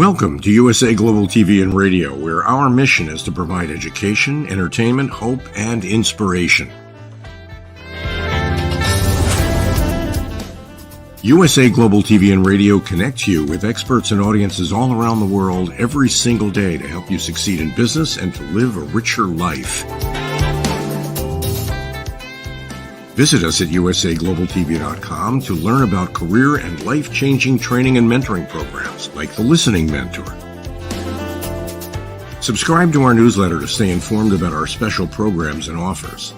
Welcome to USA Global TV and Radio, where our mission is to provide education, entertainment, hope, and inspiration. USA Global TV and Radio connects you with experts and audiences all around the world every single day to help you succeed in business and to live a richer life. Visit us at usaglobaltv.com to learn about career and life-changing training and mentoring programs like the Listening Mentor. Subscribe to our newsletter to stay informed about our special programs and offers.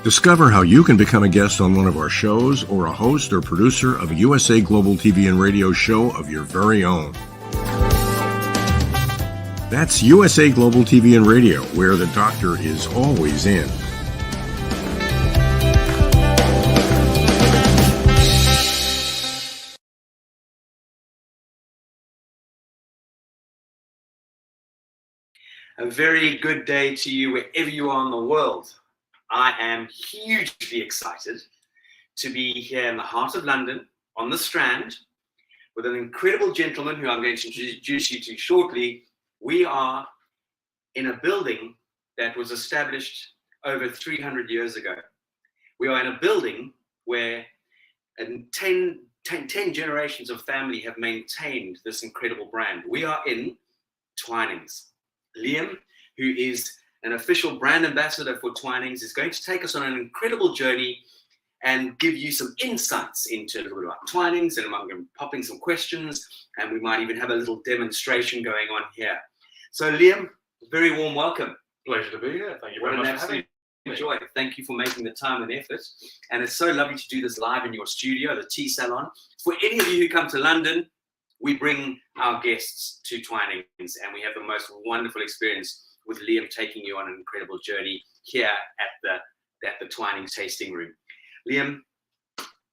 Discover how you can become a guest on one of our shows or a host or producer of a USA Global TV and Radio show of your very own. That's USA Global TV and Radio, where the doctor is always in. A very good day to you wherever you are in the world. I am hugely excited to be here in the heart of London on the Strand with an incredible gentleman who I'm going to introduce you to shortly. We are in a building that was established over 300 years ago. We are in a building where 10 generations of family have maintained this incredible brand. We are in Twinings. Liam, who is an official brand ambassador for Twinings, is going to take us on an incredible journey and give you some insights into a little bit about Twinings, and I'm going to be popping some questions, and we might even have a little demonstration going on here. So Liam, very warm welcome. Pleasure to be here. Thank you very much for having me. Joy. Thank you for making the time and effort. And it's so lovely to do this live in your studio, the Tea Salon. For any of you who come to London, we bring our guests to Twinings, and we have the most wonderful experience with Liam taking you on an incredible journey here at the Twinings tasting room. Liam,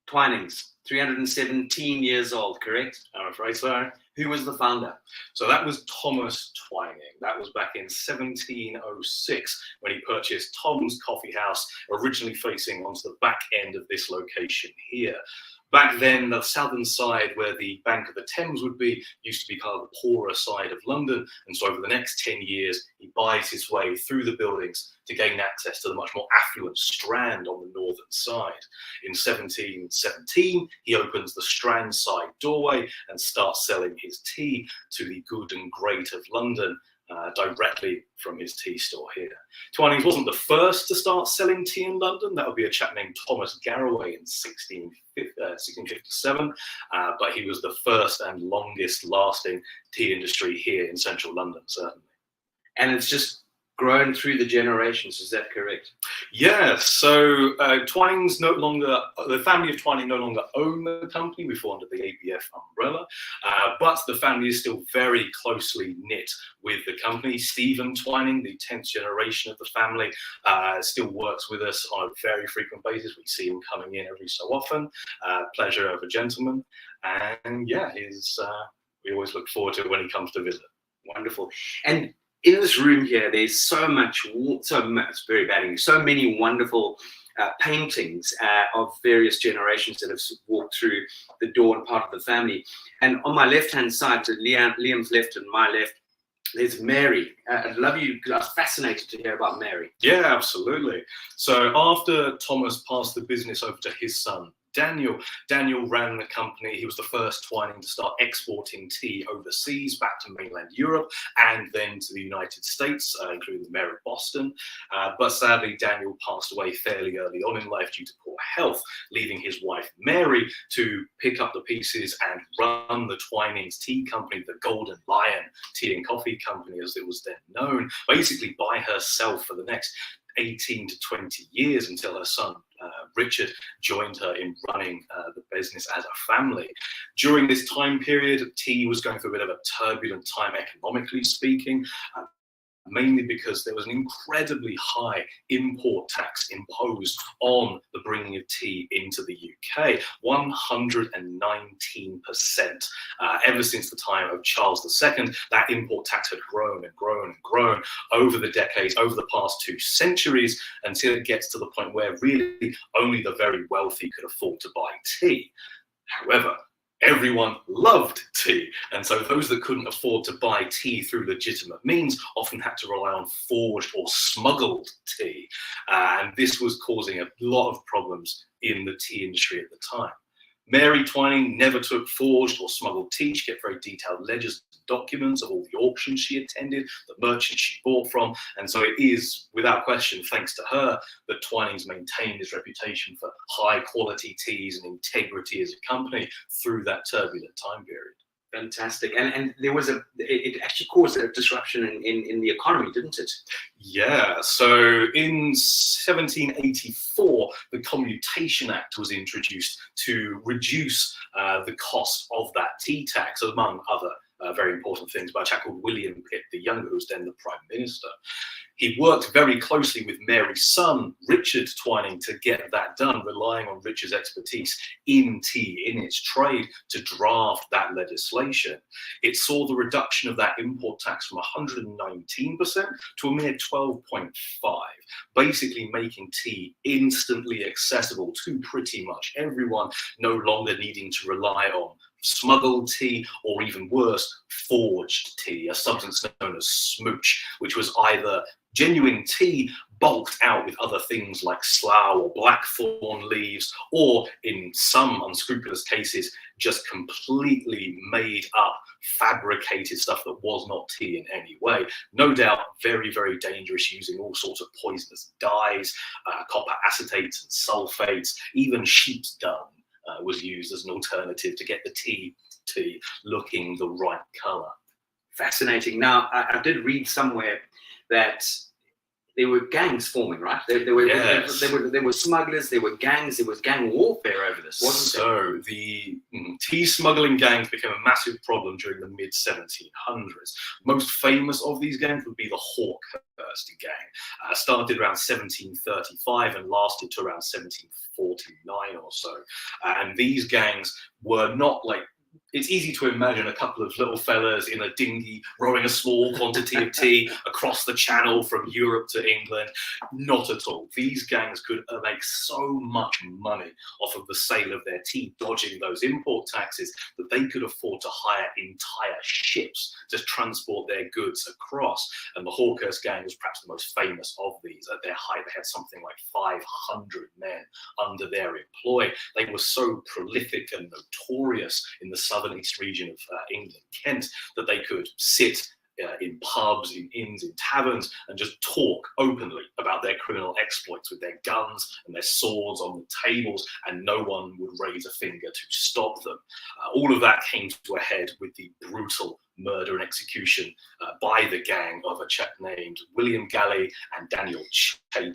Twinings, 317 years old, correct? I'm afraid so. Who was the founder? So that was Thomas Twining. That was back in 1706 when he purchased Tom's Coffee House, originally facing onto the back end of this location here. Back then, the southern side where the Bank of the Thames would be used to be kind of the poorer side of London. And so over the next 10 years, he buys his way through the buildings to gain access to the much more affluent Strand on the northern side. In 1717, he opens the Strand side doorway and starts selling his tea to the good and great of London, directly from his tea store here. Twinings wasn't the first to start selling tea in London. That would be a chap named Thomas Garraway in 1657, but he was the first and longest lasting tea industry here in central London, certainly. And it's just grown through the generations, is that correct? Yes, so Twinings the family of Twining no longer own the company. We fall under the ABF umbrella, but the family is still very closely knit with the company. Stephen Twining, the 10th generation of the family, still works with us on a very frequent basis. We see him coming in every so often. Pleasure of a gentleman, and yeah, we always look forward to it when he comes to visit. Wonderful. And in this room here, there's so very bad English, so many wonderful paintings of various generations that have walked through the door and part of the family. And on my left-hand side, to Liam's left and my left, there's Mary. I'd love you, because I was fascinated to hear about Mary. Yeah, absolutely. So after Thomas passed the business over to his son, Daniel ran the company. He was the first Twining to start exporting tea overseas back to mainland Europe and then to the United States, including the mayor of Boston. But sadly, Daniel passed away fairly early on in life due to poor health, leaving his wife Mary to pick up the pieces and run the Twinings Tea Company, the Golden Lion Tea and Coffee Company as it was then known, basically by herself for the next 18 to 20 years until her son Richard joined her in running the business as a family. During this time period, tea was going through a bit of a turbulent time economically speaking, mainly because there was an incredibly high import tax imposed on the bringing of tea into the UK, 119%. Ever since the time of Charles II, that import tax had grown and grown and grown over the decades, over the past 2 centuries, until it gets to the point where really only the very wealthy could afford to buy tea. However, Everyone loved tea, and so those that couldn't afford to buy tea through legitimate means often had to rely on forged or smuggled tea, and this was causing a lot of problems in the tea industry at the time. Mary Twining never took forged or smuggled tea. She kept very detailed ledgers and documents of all the auctions she attended, the merchants she bought from, and so it is, without question, thanks to her that Twinings maintained its reputation for high quality teas and integrity as a company through that turbulent time period. Fantastic. And there was it actually caused a disruption in the economy, didn't it? Yeah, so in 1784, the Commutation Act was introduced to reduce the cost of that tea tax, among other very important things, by a chap called William Pitt the Younger, who was then the Prime Minister. He worked very closely with Mary's son, Richard Twining, to get that done, relying on Richard's expertise in tea, in its trade, to draft that legislation. It saw the reduction of that import tax from 119% to a mere 12.5%, basically making tea instantly accessible to pretty much everyone, no longer needing to rely on smuggled tea, or even worse, forged tea, a substance known as smooch, which was either genuine tea bulked out with other things like slough or blackthorn leaves, or in some unscrupulous cases, just completely made up, fabricated stuff that was not tea in any way. No doubt very, very dangerous, using all sorts of poisonous dyes, copper acetates and sulfates, even sheep's dung was used as an alternative to get the tea looking the right color. Fascinating. Now, I did read somewhere that there were gangs forming, right? There were smugglers, there were gangs, there was gang warfare over this, wasn't there? So the tea smuggling gangs became a massive problem during the mid-1700s. Most famous of these gangs would be the Hawkhurst gang. Started around 1735 and lasted to around 1749 or so. And these gangs were not like, it's easy to imagine a couple of little fellas in a dinghy rowing a small quantity of tea across the channel from Europe to England. Not at all. These gangs could make so much money off of the sale of their tea, dodging those import taxes, that they could afford to hire entire ships to transport their goods across. And the Hawkhurst gang was perhaps the most famous of these. At their height, they had something like 500 men under their employ. They were so prolific and notorious in the southern east region of England, Kent, that they could sit in pubs, in inns, in taverns, and just talk openly about their criminal exploits with their guns and their swords on the tables, and no one would raise a finger to stop them. All of that came to a head with the brutal murder and execution by the gang of a chap named William Galley and Daniel Chater,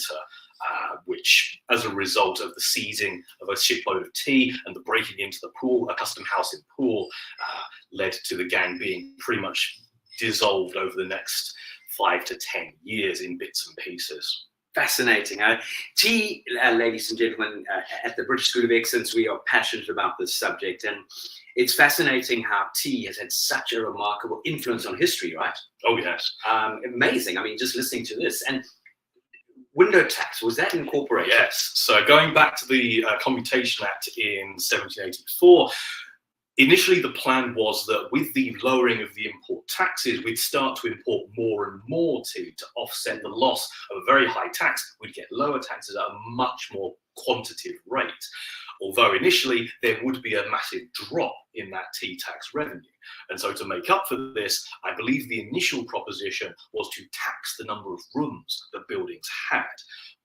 which, as a result of the seizing of a shipload of tea and the breaking into the pool, a custom house in Poole, led to the gang being pretty much dissolved over the next 5 to 10 years in bits and pieces. Fascinating. Tea, ladies and gentlemen, at the British School of Excellence, we are passionate about this subject, and it's fascinating how tea has had such a remarkable influence on history, right? Oh, yes. Amazing. I mean, just listening to this. And window tax, was that incorporated? Yes. So going back to the Commutation Act in 1784, initially the plan was that with the lowering of the import taxes, we'd start to import more and more tea to offset the loss of a very high tax. We'd get lower taxes at a much more quantitative rate. Although initially there would be a massive drop in that tea tax revenue. And so to make up for this, I believe the initial proposition was to tax the number of rooms that buildings had.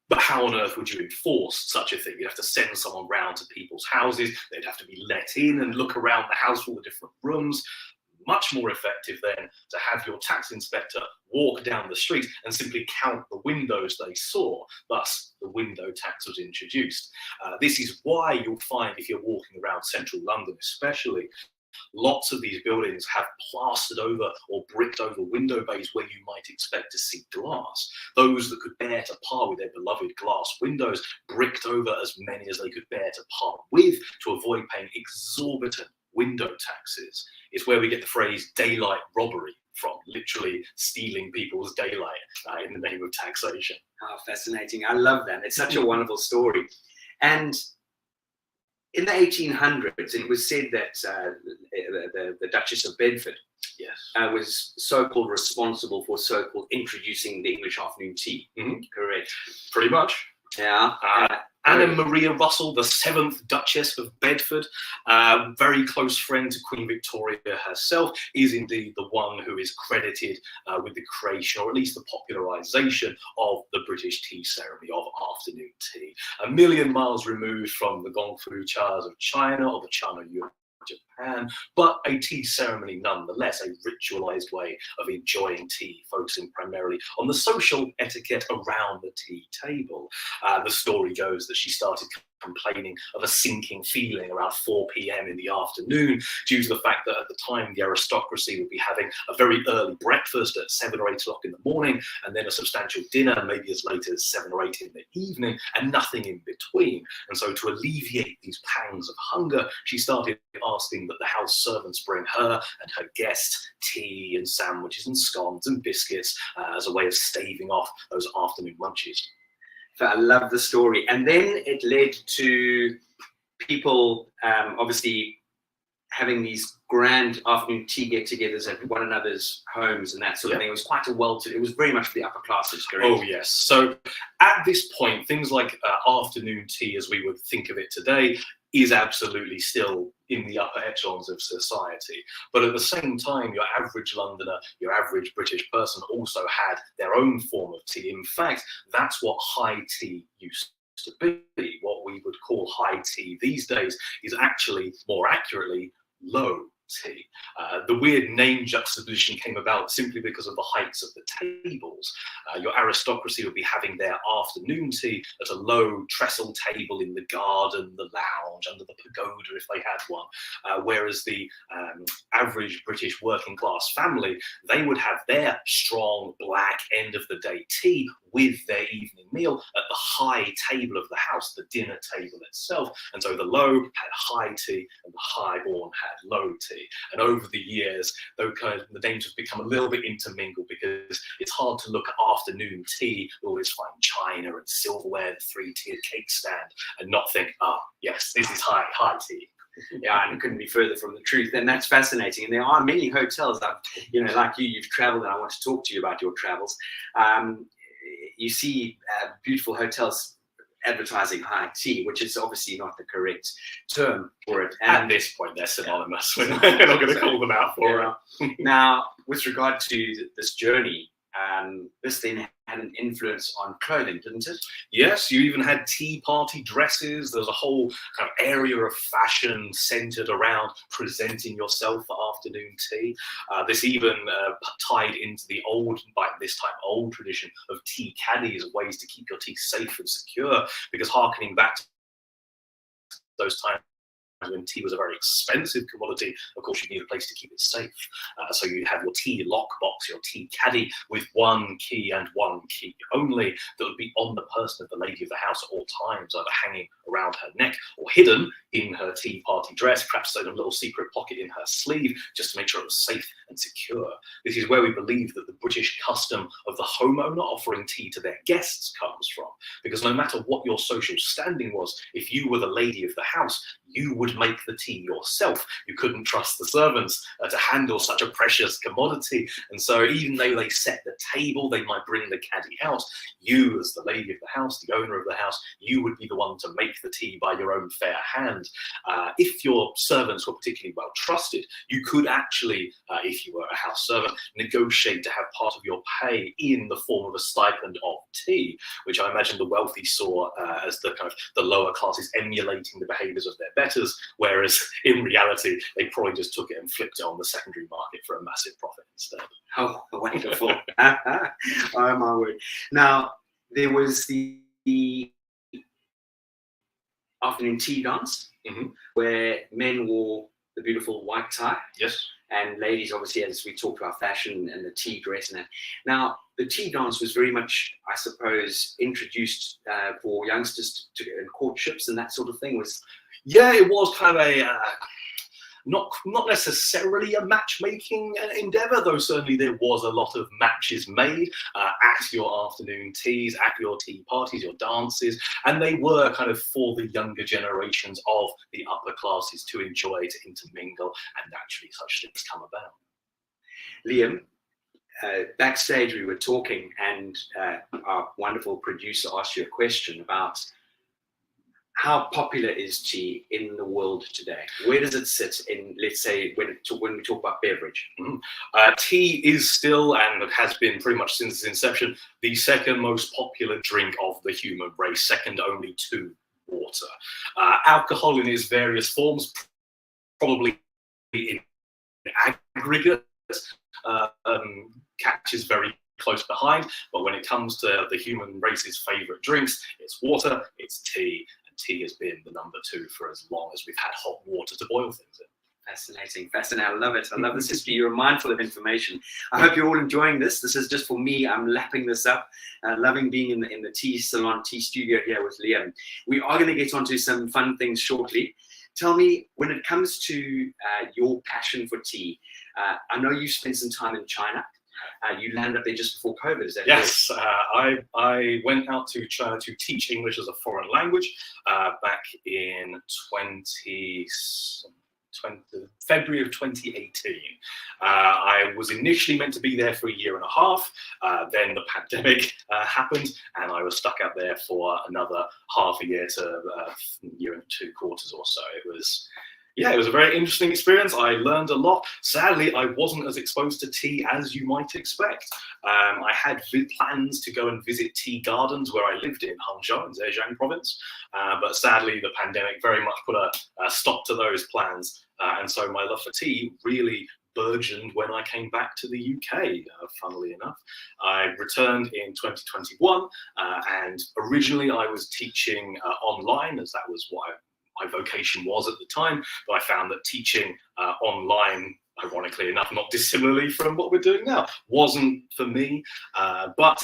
But how on earth would you enforce such a thing? You'd have to send someone round to people's houses. They'd have to be let in and look around the house for all the different rooms. Much more effective then to have your tax inspector walk down the street and simply count the windows they saw. Thus, the window tax was introduced. This is why you'll find, if you're walking around central London especially, lots of these buildings have plastered over or bricked over window bays where you might expect to see glass. Those that could bear to part with their beloved glass windows bricked over as many as they could bear to part with to avoid paying exorbitant window taxes. It's where we get the phrase daylight robbery from, literally stealing people's daylight in the name of taxation. Oh, fascinating. I love that. It's such a wonderful story. And in the 1800s, it was said that the Duchess of Bedford was so-called responsible for so-called introducing the English afternoon tea. Correct. Pretty much. Yeah. Anna Maria Russell, the 7th Duchess of Bedford, very close friend to Queen Victoria herself, is indeed the one who is credited with the creation, or at least the popularisation, of the British tea ceremony of afternoon tea. A million miles removed from the Gong Fu Chas of China or the Chana Yuan Japan, but a tea ceremony nonetheless, a ritualized way of enjoying tea, focusing primarily on the social etiquette around the tea table. The story goes that she started complaining of a sinking feeling around 4 p.m. in the afternoon due to the fact that at the time the aristocracy would be having a very early breakfast at 7 or 8 o'clock in the morning, and then a substantial dinner maybe as late as 7 or 8 in the evening, and nothing in between. And so to alleviate these pangs of hunger, she started asking that the house servants bring her and her guests tea and sandwiches and scones and biscuits as a way of staving off those afternoon lunches. I love the story. And then it led to people obviously having these grand afternoon tea get-togethers at one another's homes and that sort of thing. It was quite a it was very much for the upper classes, correct? Oh, yes. So at this point, things like afternoon tea, as we would think of it today, is absolutely still in the upper echelons of society. But at the same time, your average Londoner, your average British person also had their own form of tea. In fact, that's what high tea used to be. What we would call high tea these days is actually, more accurately, low tea. The weird name juxtaposition came about simply because of the heights of the tables. Your aristocracy would be having their afternoon tea at a low trestle table in the garden, the lounge, under the pagoda if they had one, whereas the average British working class family, they would have their strong black end of the day tea with their evening meal at the high table of the house, the dinner table itself. And so the low had high tea and the highborn had low tea. And over the years, the names have become a little bit intermingled because it's hard to look at afternoon tea, always find china and silverware, the 3-tiered cake stand, and not think, oh, yes, this is high tea. Yeah, and it couldn't be further from the truth. And that's fascinating. And there are many hotels that, like you've traveled, and I want to talk to you about your travels. You see beautiful hotels advertising high tea, which is obviously not the correct term for it. And at this point, they're synonymous. We're not going to call them out for it. Now, with regard to this journey, this then had an influence on clothing, didn't it? Yes, you even had tea party dresses. There's a whole kind of area of fashion centered around presenting yourself for afternoon tea. This even tied into the old, by this time old tradition of tea caddies, ways to keep your tea safe and secure, because harkening back to those times when tea was a very expensive commodity, of course you need a place to keep it safe. So you have your tea lockbox, your tea caddy, with one key and one key only, that would be on the person of the lady of the house at all times, either hanging around her neck or hidden in her tea party dress, perhaps in a little secret pocket in her sleeve, just to make sure it was safe and secure. This is where we believe that the British custom of the homeowner offering tea to their guests comes from, because no matter what your social standing was, if you were the lady of the house, you would make the tea yourself. You couldn't trust the servants to handle such a precious commodity. And so even though they set the table, they might bring the caddy out, you as the lady of the house, the owner of the house, you would be the one to make the tea by your own fair hand. If your servants were particularly well trusted, you could actually, if you were a house servant, negotiate to have part of your pay in the form of a stipend of tea, which I imagine the wealthy saw as the kind of the lower classes emulating the behaviours of their betters, whereas in reality they probably just took it and flipped it on the secondary market for a massive profit instead. Oh, wonderful. Oh my word. Now, there was the afternoon tea dance, where men wore the beautiful white tie. Yes. And ladies, obviously, as we talked about fashion and the tea dress and that. Now, the tea dance was very much, I suppose, introduced for youngsters in courtships and that sort of thing. Yeah, it was kind of a not necessarily a matchmaking endeavor, though certainly there was a lot of matches made at your afternoon teas, at your tea parties, your dances, and they were kind of for the younger generations of the upper classes to enjoy, to intermingle, and naturally such things come about. Liam, backstage we were talking, and our wonderful producer asked you a question about how popular is tea in the world today? Where does it sit in, let's say, when we talk about beverage? Tea is still, and has been pretty much since its inception, the second most popular drink of the human race, second only to water. Alcohol in its various forms, probably in aggregate, catches very close behind, but when it comes to the human race's favorite drinks, it's water, it's tea, and tea has been the number 2 for as long as we've had hot water to boil things in. Fascinating, fascinating. I love it. I love this history. You're mindful of information. I hope you're all enjoying this. This is just for me. I'm lapping this up. Loving being in the tea salon, tea studio here with Liam. We are going to get onto some fun things shortly. Tell me, when it comes to your passion for tea, I know you spent some time in China. You landed up there just before COVID, is that yes, I went out to China to teach English as a foreign language back in February of 2018. I was initially meant to be there for a year and a half. Then the pandemic happened, and I was stuck out there for another half a year to year and 2 quarters or so. It was a very interesting experience. I learned a lot. Sadly, I wasn't as exposed to tea as you might expect. I had plans to go and visit tea gardens where I lived in Hangzhou in Zhejiang province, but sadly the pandemic very much put a stop to those plans. And so my love for tea really burgeoned when I came back to the UK, funnily enough. I returned in 2021, and originally I was teaching online, as that was what my vocation was at the time, but I found that teaching online, ironically enough, not dissimilarly from what we're doing now, wasn't for me. But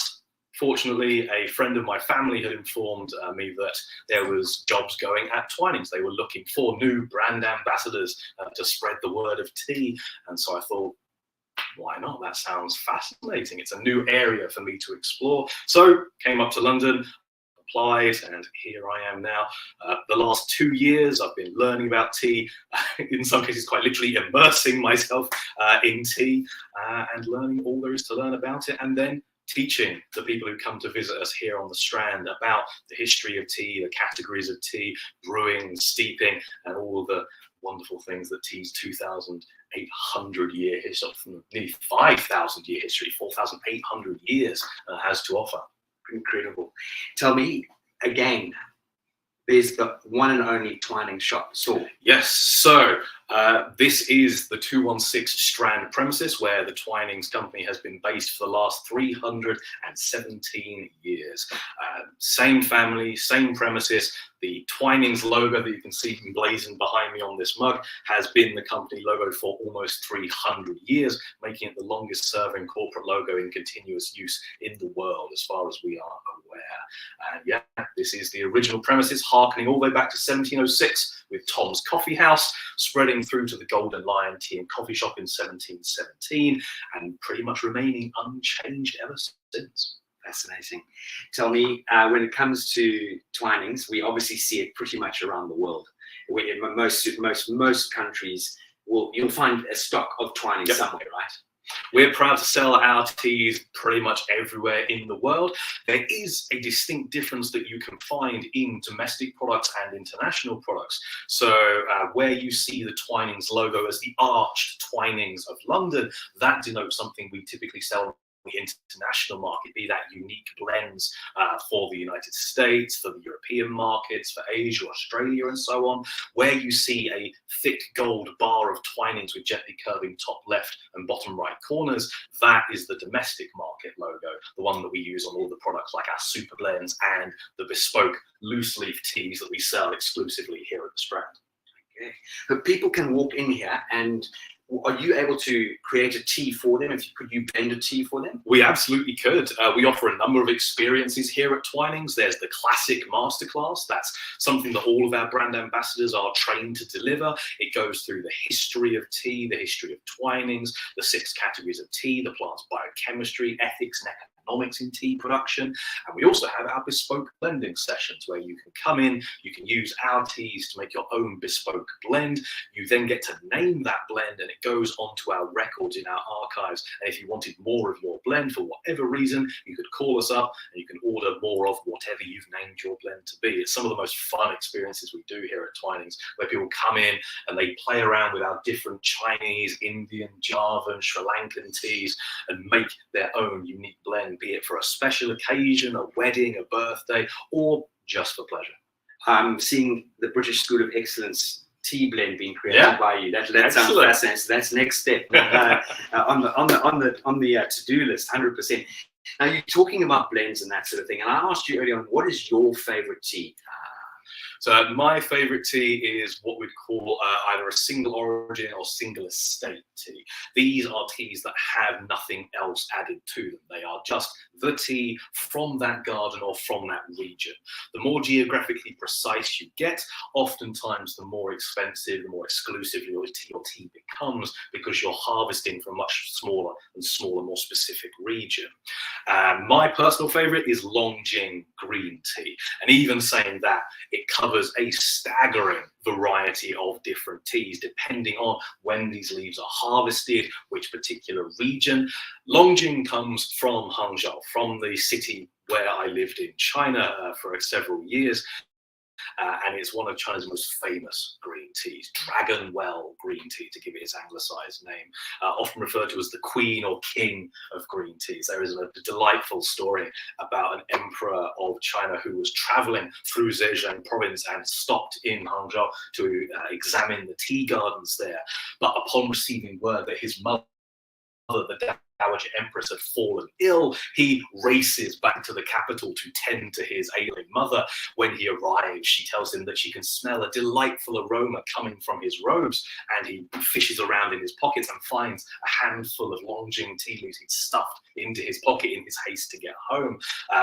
fortunately, a friend of my family had informed me that there was jobs going at Twinings. They were looking for new brand ambassadors to spread the word of tea. And so I thought, why not? That sounds fascinating. It's a new area for me to explore. So came up to London, applied, and here I am now. The last 2 years I've been learning about tea, in some cases quite literally immersing myself in tea and learning all there is to learn about it, and then teaching the people who come to visit us here on the Strand about the history of tea, the categories of tea, brewing, steeping, and all the wonderful things that tea's 2,800 year history, nearly 5,000 year history, 4,800 years has to offer. Incredible. Tell me again, there's the one and only Twinings shop. So yes, so this is the 216 Strand premises where the Twinings company has been based for the last 317 years. Same family, same premises. The Twinings logo that you can see emblazoned behind me on this mug has been the company logo for almost 300 years, making it the longest serving corporate logo in continuous use in the world, as far as we are aware. And yeah, this is the original premises, harkening all the way back to 1706 with Tom's Coffee House, spreading through to the Golden Lion Tea and Coffee Shop in 1717, and pretty much remaining unchanged ever since. Fascinating. Tell me, when it comes to Twinings, we obviously see it pretty much around the world. In most countries, you'll find a stock of Twinings somewhere, right? We're proud to sell our teas pretty much everywhere in the world. There is a distinct difference that you can find in domestic products and international products. So where you see the Twinings logo as the arched Twinings of London, that denotes something we typically sell the international market, be that unique blends for the United States, for the European markets, for Asia, Australia, and so on. Where you see a thick gold bar of Twinings with gently curving top left and bottom right corners, that is the domestic market logo, the one that we use on all the products like our super blends and the bespoke loose leaf teas that we sell exclusively here at the Strand. Okay. But people can walk in here, and are you able to create a tea for them? Could you blend a tea for them? We absolutely could. We offer a number of experiences here at Twinings. There's the classic masterclass. That's something that all of our brand ambassadors are trained to deliver. It goes through the history of tea, the history of Twinings, the 6 categories of tea, the plant's biochemistry, ethics, and economics in tea production. And we also have our bespoke blending sessions where you can come in, you can use our teas to make your own bespoke blend. You then get to name that blend and it goes onto our records in our archives. And if you wanted more of your blend for whatever reason, you could call us up and you can order more of whatever you've named your blend to be. It's some of the most fun experiences we do here at Twinings, where people come in and they play around with our different Chinese, Indian, Javan, Sri Lankan teas and make their own unique blend, be it for a special occasion, a wedding, a birthday, or just for pleasure. I'm seeing the British School of Excellence tea blend being created by you. That sounds fascinating. So that's next step on the to-do list, 100%. Now you're talking about blends and that sort of thing, and I asked you earlier on, what is your favorite tea? So my favorite tea is what we'd call either a single origin or single estate tea. These are teas that have nothing else added to them. They are just the tea from that garden or from that region. The more geographically precise you get, oftentimes the more expensive, the more exclusive your tea becomes, because you're harvesting from a much smaller, more specific region. My personal favorite is Longjing green tea. And even saying that, it covers a staggering variety of different teas depending on when these leaves are harvested, which particular region. Longjing comes from Hangzhou, from the city where I lived in China for several years. And it's one of China's most famous green teas, Dragon Well green tea, to give it its anglicized name, often referred to as the queen or king of green teas. There is a delightful story about an emperor of China who was traveling through Zhejiang province and stopped in Hangzhou to examine the tea gardens there. But upon receiving word that his mother, the Dowager Empress, had fallen ill, he races back to the capital to tend to his ailing mother. When he arrives, she tells him that she can smell a delightful aroma coming from his robes, and he fishes around in his pockets and finds a handful of Longjing tea leaves he'd stuffed into his pocket in his haste to get home.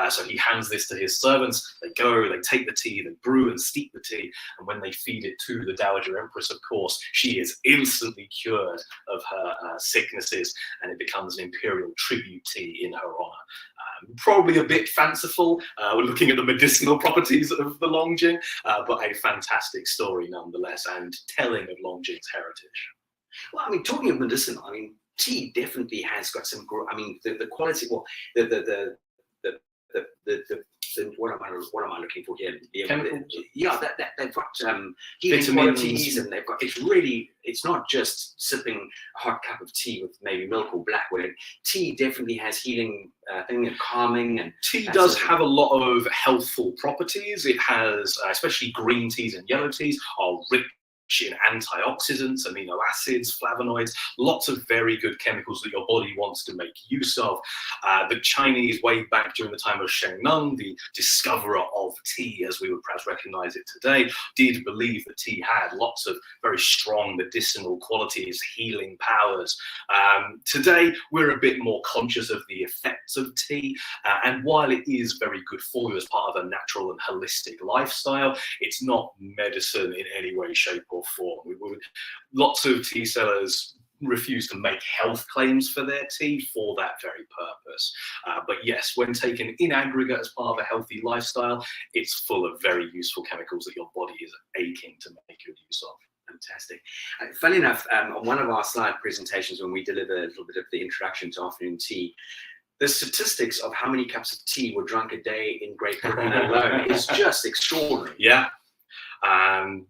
So he hands this to his servants. They go, they take the tea, they brew and steep the tea, and when they feed it to the Dowager Empress, of course, she is instantly cured of her sicknesses, and it becomes an imperial tribute tea in her honor. Probably a bit fanciful, we're looking at the medicinal properties of the Longjing, but a fantastic story nonetheless, and telling of Longjing's heritage. Well, I mean, talking of medicinal, I mean, tea definitely has got some, I mean, the quality, well, what am I looking for here? Yeah, they've got healing qualities, and they've got, it's not just sipping a hot cup of tea with maybe milk or black. Tea definitely has healing thing and calming, and tea does have a lot of healthful properties. It has, especially green teas and yellow teas, are rich in antioxidants, amino acids, flavonoids, lots of very good chemicals that your body wants to make use of. The Chinese, way back during the time of Sheng Nung, the discoverer of tea, as we would perhaps recognize it today, did believe that tea had lots of very strong medicinal qualities, healing powers. Today, we're a bit more conscious of the effects of tea, and while it is very good for you as part of a natural and holistic lifestyle, it's not medicine in any way, shape, or form. Lots of tea sellers refuse to make health claims for their tea for that very purpose. But yes, when taken in aggregate as part of a healthy lifestyle, it's full of very useful chemicals that your body is aching to make good use of. Fantastic. Funny enough, on one of our slide presentations, when we deliver a little bit of the introduction to afternoon tea, the statistics of how many cups of tea were drunk a day in Great Britain alone is just extraordinary. Yeah.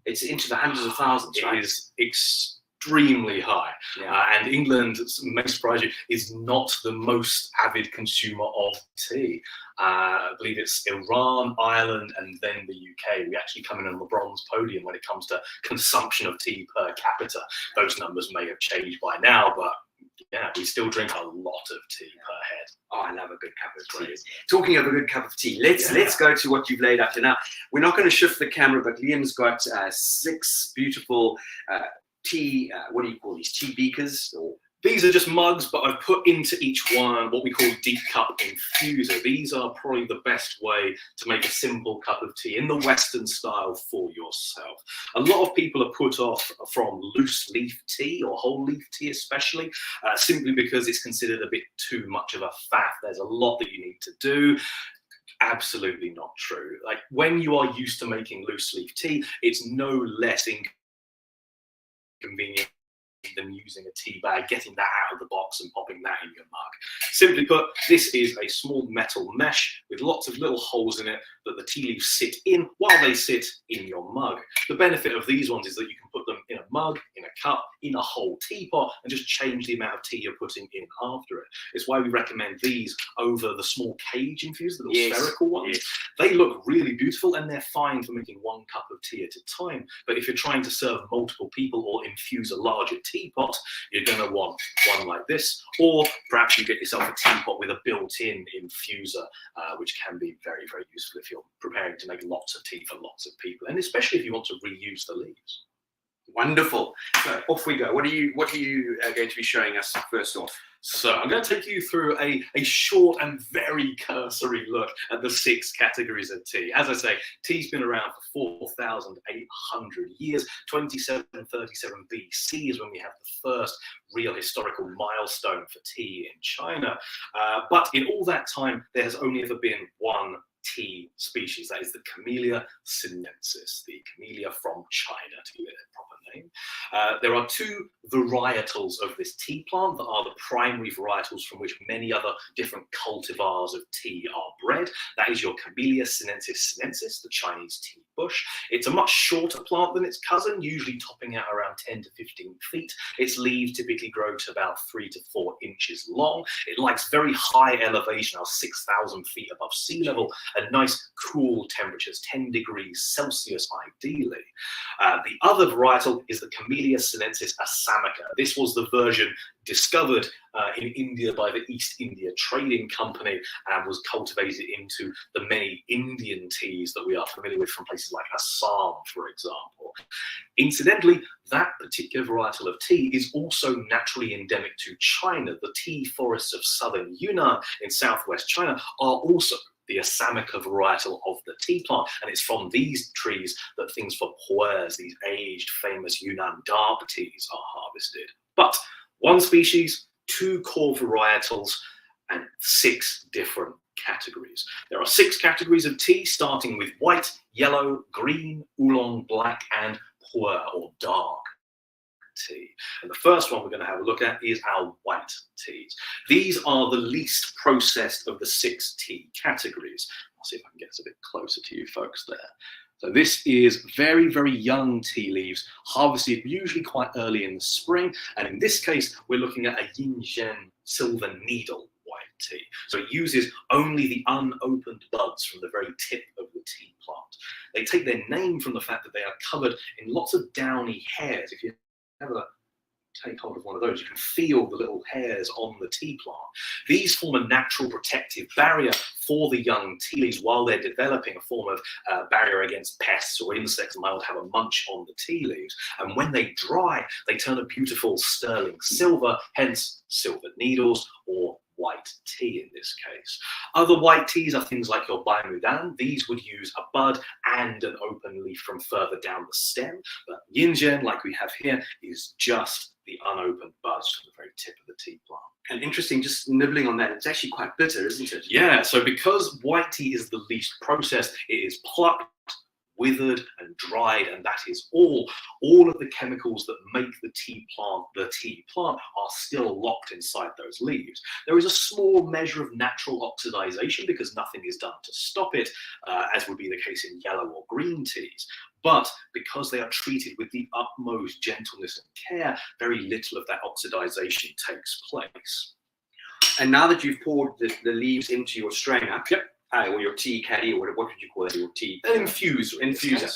It's into the hundreds of thousands, right? It is extremely high. Yeah. And England, may surprise you, is not the most avid consumer of tea. I believe it's Iran, Ireland, and then the UK. We actually come in on the bronze podium when it comes to consumption of tea per capita. Those numbers may have changed by now, but yeah, we still drink a lot of tea per head. Oh, I love a good cup of tea. Talking of a good cup of tea, let's go to what you've laid out here. Now, we're not going to shift the camera, but Liam's got 6 beautiful tea, what do you call these, tea beakers? Or these are just mugs, but I've put into each one what we call deep cup infuser. These are probably the best way to make a simple cup of tea in the Western style for yourself. A lot of people are put off from loose leaf tea or whole leaf tea especially, simply because it's considered a bit too much of a faff. There's a lot that you need to do. Absolutely not true. Like, when you are used to making loose leaf tea, it's no less inconvenient than using a tea bag, getting that out of the box and popping that in your mug. Simply put, this is a small metal mesh with lots of little holes in it that the tea leaves sit in while they sit in your mug. The benefit of these ones is that you can put them in a mug, in a cup, in a whole teapot, and just change the amount of tea you're putting in after it. It's why we recommend these over the small cage infusers, the little spherical ones. Yes. They look really beautiful and they're fine for making one cup of tea at a time. But if you're trying to serve multiple people or infuse a larger teapot, you're going to want one like this, or perhaps you get yourself a teapot with a built-in infuser, which can be very, very useful if you're preparing to make lots of tea for lots of people, and especially if you want to reuse the leaves. Wonderful. So off we go. What are you going to be showing us first off? So I'm going to take you through a short and very cursory look at the 6 categories of tea. As I say, tea's been around for 4,800 years. 2737 BC is when we have the first real historical milestone for tea in China. But in all that time, there has only ever been one tea species. That is the Camellia sinensis, the camellia from China, to give it a proper name. There are 2 varietals of this tea plant that are the primary varietals from which many other different cultivars of tea are bred. That is your Camellia sinensis, the Chinese tea bush. It's a much shorter plant than its cousin, usually topping out around 10 to 15 feet. Its leaves typically grow to about 3 to 4 inches long. It likes very high elevation, 6,000 feet above sea level, and nice cool temperatures, 10 degrees Celsius ideally. The other varietal is the Camellia sinensis assamica. This was the version discovered in India by the East India Trading Company and was cultivated into the many Indian teas that we are familiar with from places like Assam, for example. Incidentally, that particular varietal of tea is also naturally endemic to China. The tea forests of southern Yunnan in southwest China are also the assamica varietal of the tea plant, and it's from these trees that things for Pu-erhs, these aged famous Yunnan dark teas, are harvested. But one species, 2 core varietals, and 6 different categories. There are 6 categories of tea, starting with white, yellow, green, oolong, black, and Pu-erh, or dark tea. And the first one we're going to have a look at is our white teas. These are the least processed of the 6 tea categories. I'll see if I can get us a bit closer to you folks there. So this is very, very young tea leaves, harvested usually quite early in the spring. And in this case, we're looking at a Yin-zhen silver needle white tea. So it uses only the unopened buds from the very tip of the tea plant. They take their name from the fact that they are covered in lots of downy hairs. If you ever take hold of one of those, you can feel the little hairs on the tea plant. These form a natural protective barrier for the young tea leaves while they're developing a form of barrier against pests or insects that might have a munch on the tea leaves. And when they dry, they turn a beautiful sterling silver, hence silver needles, or white tea in this case. Other white teas are things like your Bai Mudan. These would use a bud and an open leaf from further down the stem. But Yin-zhen, like we have here, is just the unopened buds from the very tip of the tea plant. And interesting, just nibbling on that, it's actually quite bitter, isn't it? Yeah, so because white tea is the least processed, it is plucked, withered and dried, and that is all. All of the chemicals that make the tea plant are still locked inside those leaves. There is a small measure of natural oxidization because nothing is done to stop it, as would be the case in yellow or green teas. But because they are treated with the utmost gentleness and care, very little of that oxidization takes place. And now that you've poured the leaves into your strainer, Yep. Or your tea caddy, or what would you call it? Your tea An infuser. Infuser.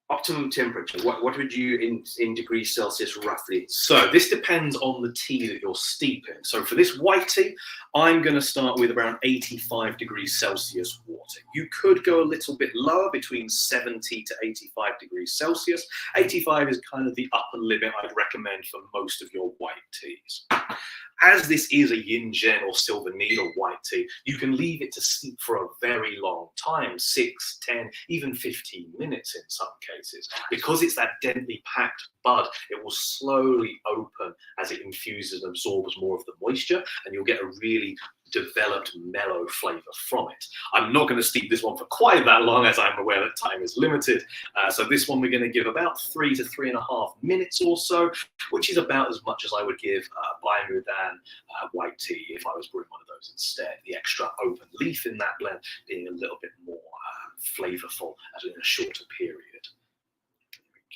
optimum temperature? What would you in degrees Celsius roughly? So this depends on the tea that you're steeping. So for this white tea, I'm going to start with around 85 degrees Celsius water. You could go a little bit lower, between 70 to 85 degrees Celsius. 85 is kind of the upper limit I'd recommend for most of your white teas. As this is a yin gen or silver needle white tea, you can leave it to steep for a very long time, 6, 10, even 15 minutes in some cases. Because it's that densely packed bud, it will slowly open as it infuses and absorbs more of the moisture, and you'll get a really developed mellow flavor from it. I'm not going to steep this one for quite that long, as I'm aware that time is limited. So this one we're going to give about 3 to 3.5 minutes or so, which is about as much as I would give Baimudan white tea if I was brewing one of those instead. The extra open leaf in that blend being a little bit more flavorful as in a shorter period.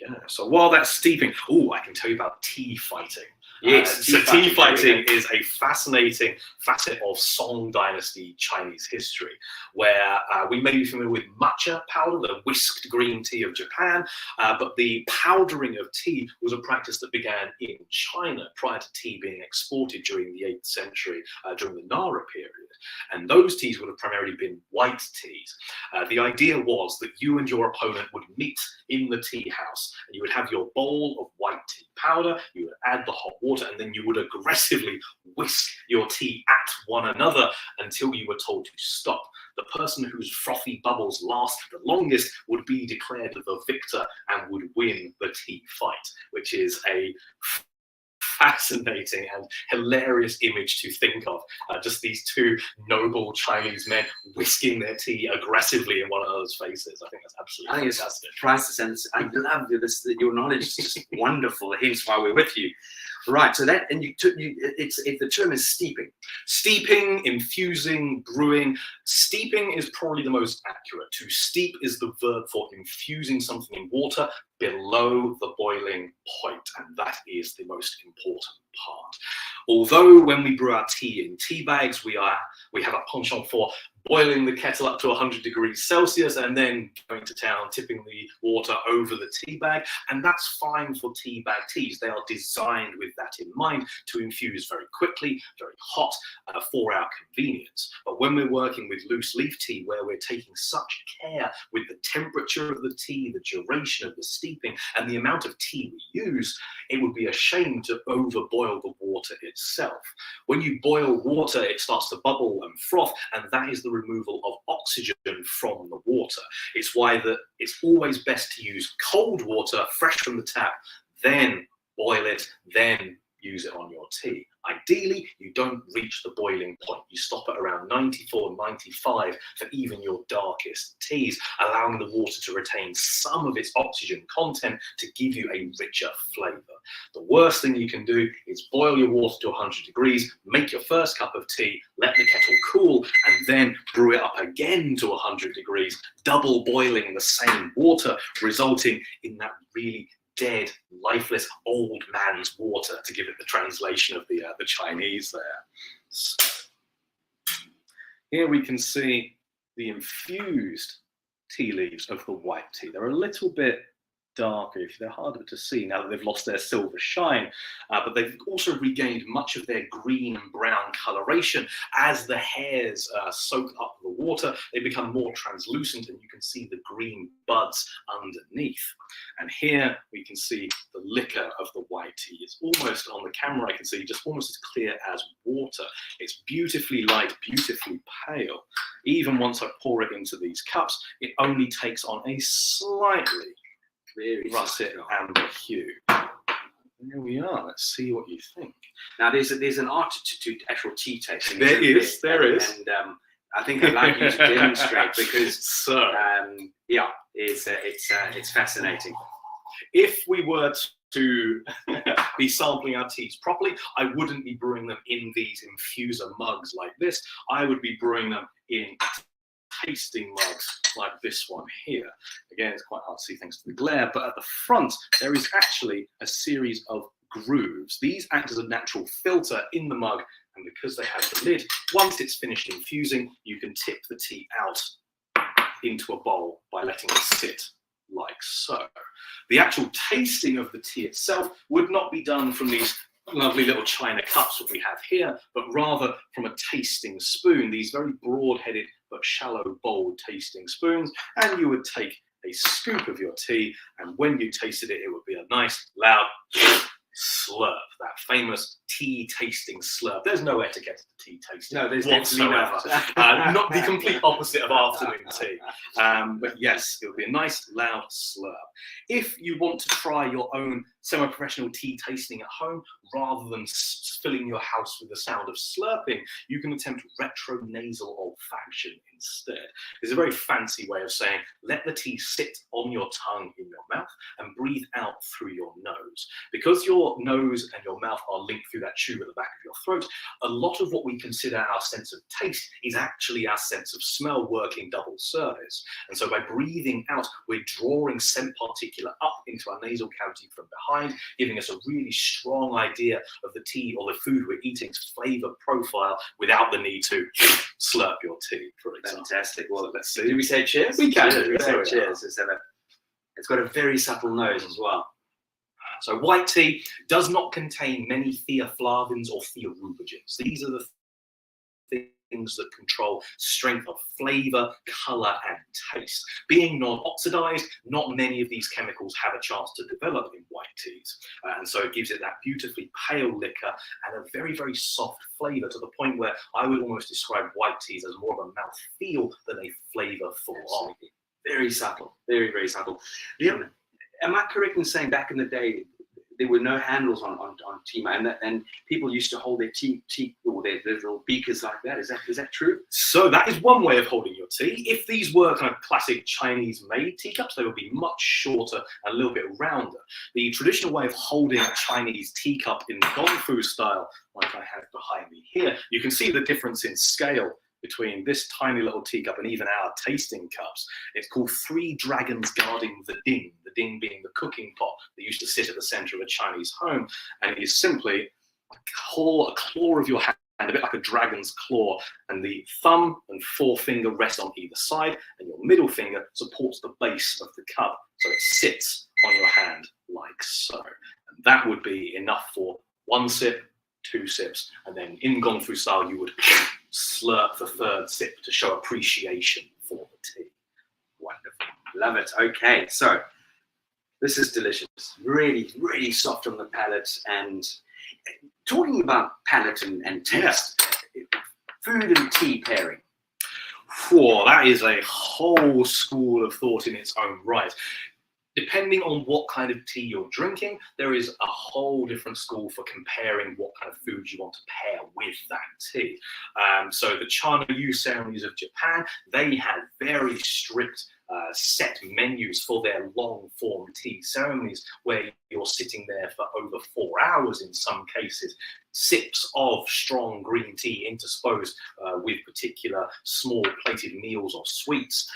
Yeah. So while that's steeping, I can tell you about tea fighting. Yes, so tea fighting is a fascinating facet of Song Dynasty Chinese history, where we may be familiar with matcha powder, the whisked green tea of Japan, but the powdering of tea was a practice that began in China prior to tea being exported during the 8th century, during the Nara period. And those teas would have primarily been white teas. The idea was that you and your opponent would meet in the tea house, and you would have your bowl of white tea powder, you would add the hot water, and then you would aggressively whisk your tea at one another until you were told to stop. The person whose frothy bubbles lasted the longest would be declared the victor and would win the tea fight, which is a fascinating and hilarious image to think of. Just these two noble Chinese men whisking their tea aggressively in one another's faces. I think that's absolutely fantastic. It's priceless, and I love this. Your knowledge is just wonderful. Hence why we're with you. Right. So that, and the term is steeping. Steeping, infusing, brewing. Steeping is probably the most accurate. To steep is the verb for infusing something in water below the boiling point, and that is the most important part. Although when we brew our tea in tea bags, we have a penchant for boiling the kettle up to 100 degrees Celsius and then going to town, tipping the water over the tea bag, and that's fine for tea bag teas. They are designed with that in mind to infuse very quickly, very hot, for our convenience. But when we're working with loose leaf tea, where we're taking such care with the temperature of the tea, the duration of the steeping, and the amount of tea we use, it would be a shame to overboil the water itself. When you boil water, it starts to bubble and froth, and that is the removal of oxygen from the water. It's why it's always best to use cold water, fresh from the tap, then boil it, then use it on your tea. Ideally, you don't reach the boiling point. You stop at around 94, 95 for even your darkest teas, allowing the water to retain some of its oxygen content to give you a richer flavor. The worst thing you can do is boil your water to 100 degrees, make your first cup of tea, let the kettle cool, and then brew it up again to 100 degrees, double boiling the same water, resulting in that really dead, lifeless, old man's water, to give it the translation of the Chinese there. So, here we can see the infused tea leaves of the white tea. They're a little bit darker, they're harder to see now that they've lost their silver shine, but they've also regained much of their green and brown coloration. As the hairs soak up the water, they become more translucent, and you can see the green buds underneath. And here we can see the liquor of the white tea. It's almost, on the camera I can see, just almost as clear as water. It's beautifully light, beautifully pale. Even once I pour it into these cups, it only takes on a slightly very russet amber hue. There we are. Let's see what you think. Now, there's an art to actual tea tasting. There is. And I think I'd like you to demonstrate, because yeah, it's fascinating. If we were to be sampling our teas properly, I wouldn't be brewing them in these infuser mugs like this. I would be brewing them in tasting mugs like this one here. Again, it's quite hard to see thanks to the glare, but at the front there is actually a series of grooves. These act as a natural filter in the mug, and because they have the lid, once it's finished infusing, you can tip the tea out into a bowl by letting it sit like so. The actual tasting of the tea itself would not be done from these lovely little china cups that we have here, but rather from a tasting spoon, these very broad-headed but shallow bowl tasting spoons, and you would take a scoop of your tea, and when you tasted it, it would be a nice loud slurp, that famous tea tasting slurp. There's no etiquette to tea tasting. No, there's whatsoever. not. Not the complete opposite of afternoon tea. But yes, it would be a nice loud slurp. If you want to try your own semi-professional tea tasting at home, rather than filling your house with the sound of slurping, you can attempt retronasal olfaction instead. It's a very fancy way of saying, let the tea sit on your tongue in your mouth and breathe out through your nose. Because your nose and your mouth are linked through that tube at the back of your throat, a lot of what we consider our sense of taste is actually our sense of smell working double service. And so by breathing out, we're drawing scent particulate up into our nasal cavity from behind, giving us a really strong idea of the tea or the food we're eating's flavor profile without the need to slurp your tea, for example. Fantastic. Well, Let's see. do we say cheers? We can. We say There we cheers. It's got a very subtle nose as well. So white tea does not contain many theaflavins or theorubigens. These are the things that control strength of flavor, color, and taste. Being non-oxidized, not many of these chemicals have a chance to develop in white teas. And so it gives it that beautifully pale liquor and a very, very soft flavor, to the point where I would almost describe white teas as more of a mouth feel than a flavor full on. Very subtle. Very, very subtle. Yeah. Am I correct in saying back in the day, there were no handles on tea, and people used to hold their tea or their little beakers like that? Is that true? So that is one way of holding your tea. If these were kind of classic Chinese-made teacups, they would be much shorter and a little bit rounder. The traditional way of holding a Chinese teacup in the gongfu style, like I have behind me here, you can see the difference in scale between this tiny little teacup and even our tasting cups. It's called Three Dragons Guarding the Ding being the cooking pot that used to sit at the center of a Chinese home. And it is simply a claw of your hand, a bit like a dragon's claw, and the thumb and forefinger rest on either side, and your middle finger supports the base of the cup. So it sits on your hand like so. And that would be enough for 1 sip, 2 sips, and then in gongfu style, you would slurp the 3rd sip to show appreciation for the tea. Wonderful. Love it. Okay, so this is delicious. Really, really soft on the palate. And talking about palate and taste, food and tea pairing. Whoa, that is a whole school of thought in its own right. Depending on what kind of tea you're drinking, there is a whole different school for comparing what kind of food you want to pair with that tea. So the Chana-yu ceremonies of Japan, they had very strict set menus for their long-form tea ceremonies, where you're sitting there for over 4 hours in some cases, sips of strong green tea intersposed with particular small plated meals or sweets.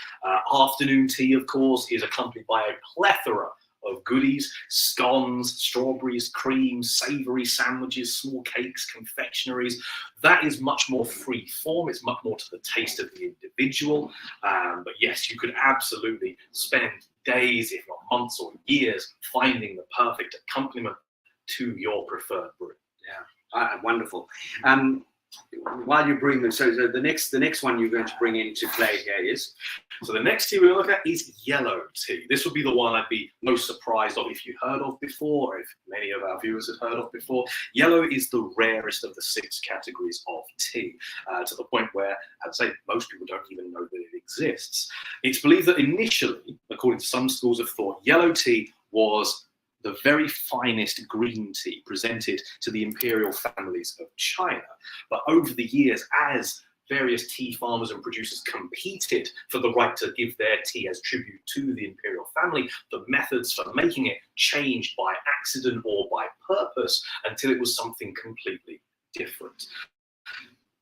Afternoon tea, of course, is accompanied by a plethora of goodies: scones, strawberries, creams, savory sandwiches, small cakes, confectionaries. That is much more free form. It's much more to the taste of the individual. But yes, you could absolutely spend days, if not months or years, finding the perfect accompaniment to your preferred brew. Yeah, wonderful. While you're brewing them, so the next one you're going to bring into play here is? So the next tea we're going to look at is yellow tea. This would be the one I'd be most surprised of if you heard of before, or if many of our viewers had heard of before. Yellow is the rarest of the 6 categories of tea, to the point where, I'd say, most people don't even know that it exists. It's believed that initially, according to some schools of thought, yellow tea was the very finest green tea presented to the imperial families of China. But over the years, as various tea farmers and producers competed for the right to give their tea as tribute to the imperial family, the methods for making it changed by accident or by purpose until it was something completely different.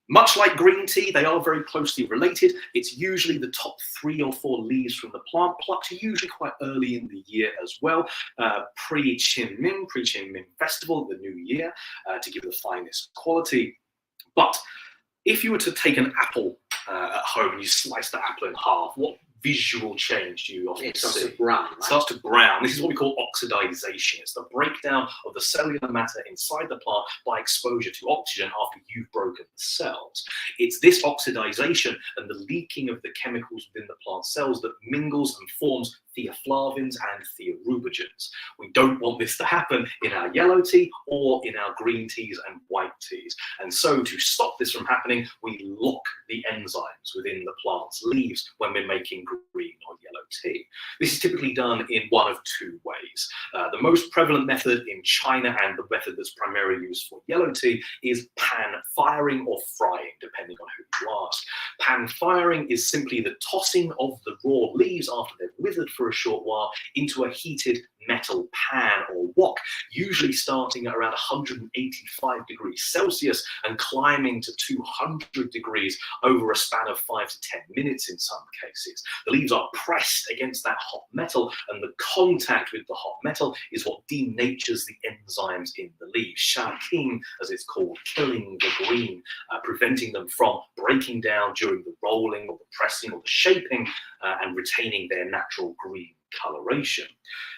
Much like green tea, they are very closely related. It's usually the top 3 or 4 leaves from the plant, plucked usually quite early in the year as well, pre-Qingming festival, the new year, to give the finest quality. But if you were to take an apple at home and you slice the apple in half, what visual change you often It starts see. to brown, right? It starts to brown. This is what we call oxidization. It's the breakdown of the cellular matter inside the plant by exposure to oxygen after you've broken the cells. It's this oxidization and the leaking of the chemicals within the plant cells that mingles and forms theaflavins and theorubigens. We don't want this to happen in our yellow tea or in our green teas and white teas. And so to stop this from happening, we lock the enzymes within the plant's leaves when we're making green or yellow tea. This is typically done in one of two ways. The most prevalent method in China, and the method that's primarily used for yellow tea, is pan firing or frying, depending on who you ask. Pan firing is simply the tossing of the raw leaves after they've withered for a short while into a heated metal pan or wok, usually starting at around 185 degrees Celsius and climbing to 200 degrees over a span of 5 to 10 minutes in some cases. The leaves are pressed against that hot metal, and the contact with the hot metal is what denatures the enzymes in the leaves, shaking as it's called, killing the green, preventing them from breaking down during the rolling or the pressing or the shaping, and retaining their natural green coloration.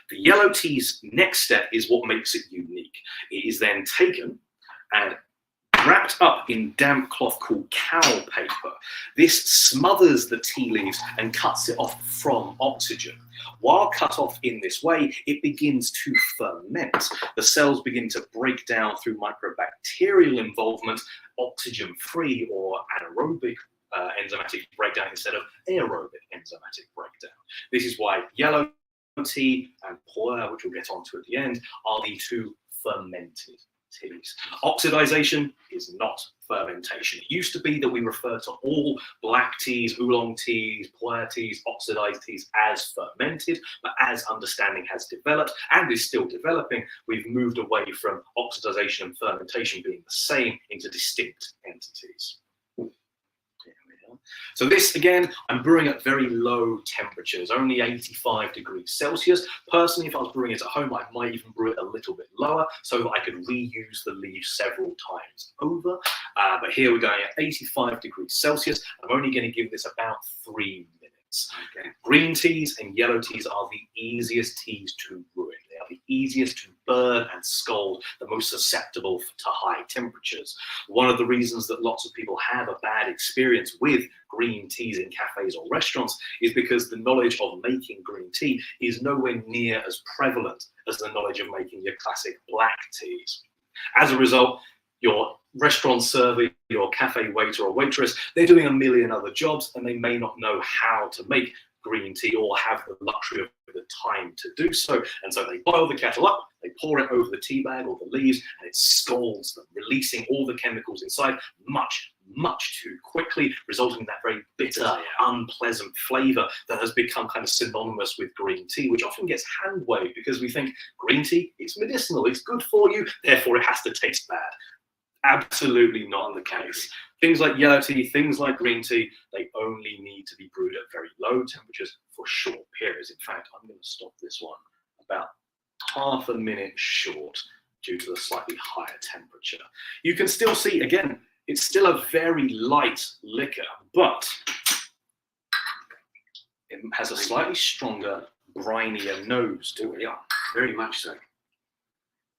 The yellow tea's next step is what makes it unique. It is then taken and wrapped up in damp cloth called cow paper. This smothers the tea leaves and cuts it off from oxygen. While cut off in this way, it begins to ferment. The cells begin to break down through microbacterial involvement, oxygen-free or anaerobic enzymatic breakdown instead of aerobic enzymatic breakdown. This is why yellow tea and Pu-erh, which we'll get onto at the end, are the two fermented teas. Oxidization is not fermentation. It used to be that we refer to all black teas, oolong teas, Pu-erh teas, oxidized teas as fermented, but as understanding has developed and is still developing, we've moved away from oxidization and fermentation being the same into distinct entities. So this, again, I'm brewing at very low temperatures, only 85 degrees Celsius. Personally, if I was brewing it at home, I might even brew it a little bit lower so that I could reuse the leaves several times over. But here we're going at 85 degrees Celsius. I'm only going to give this about 3 minutes. Okay. Green teas and yellow teas are the easiest teas to ruin. They are the easiest to burn and scald, the most susceptible to high temperatures. One of the reasons that lots of people have a bad experience with green teas in cafes or restaurants is because the knowledge of making green tea is nowhere near as prevalent as the knowledge of making your classic black teas. As a result, your restaurant server, your cafe waiter or waitress, they're doing a million other jobs and they may not know how to make green tea or have the luxury of the time to do so. And so they boil the kettle up, they pour it over the tea bag or the leaves, and it scalds them, releasing all the chemicals inside much too quickly, resulting in that very bitter, unpleasant flavor that has become kind of synonymous with green tea, which often gets hand-waved because we think green tea, it's medicinal, it's good for you, therefore it has to taste bad. Absolutely not the case. Things like yellow tea, things like green tea, they only need to be brewed at very low temperatures for short periods. In fact, I'm going to stop this one about half a minute short due to the slightly higher temperature. You can still see, again, it's still a very light liquor, but it has a slightly stronger, brinier nose to it. Yeah, very much so.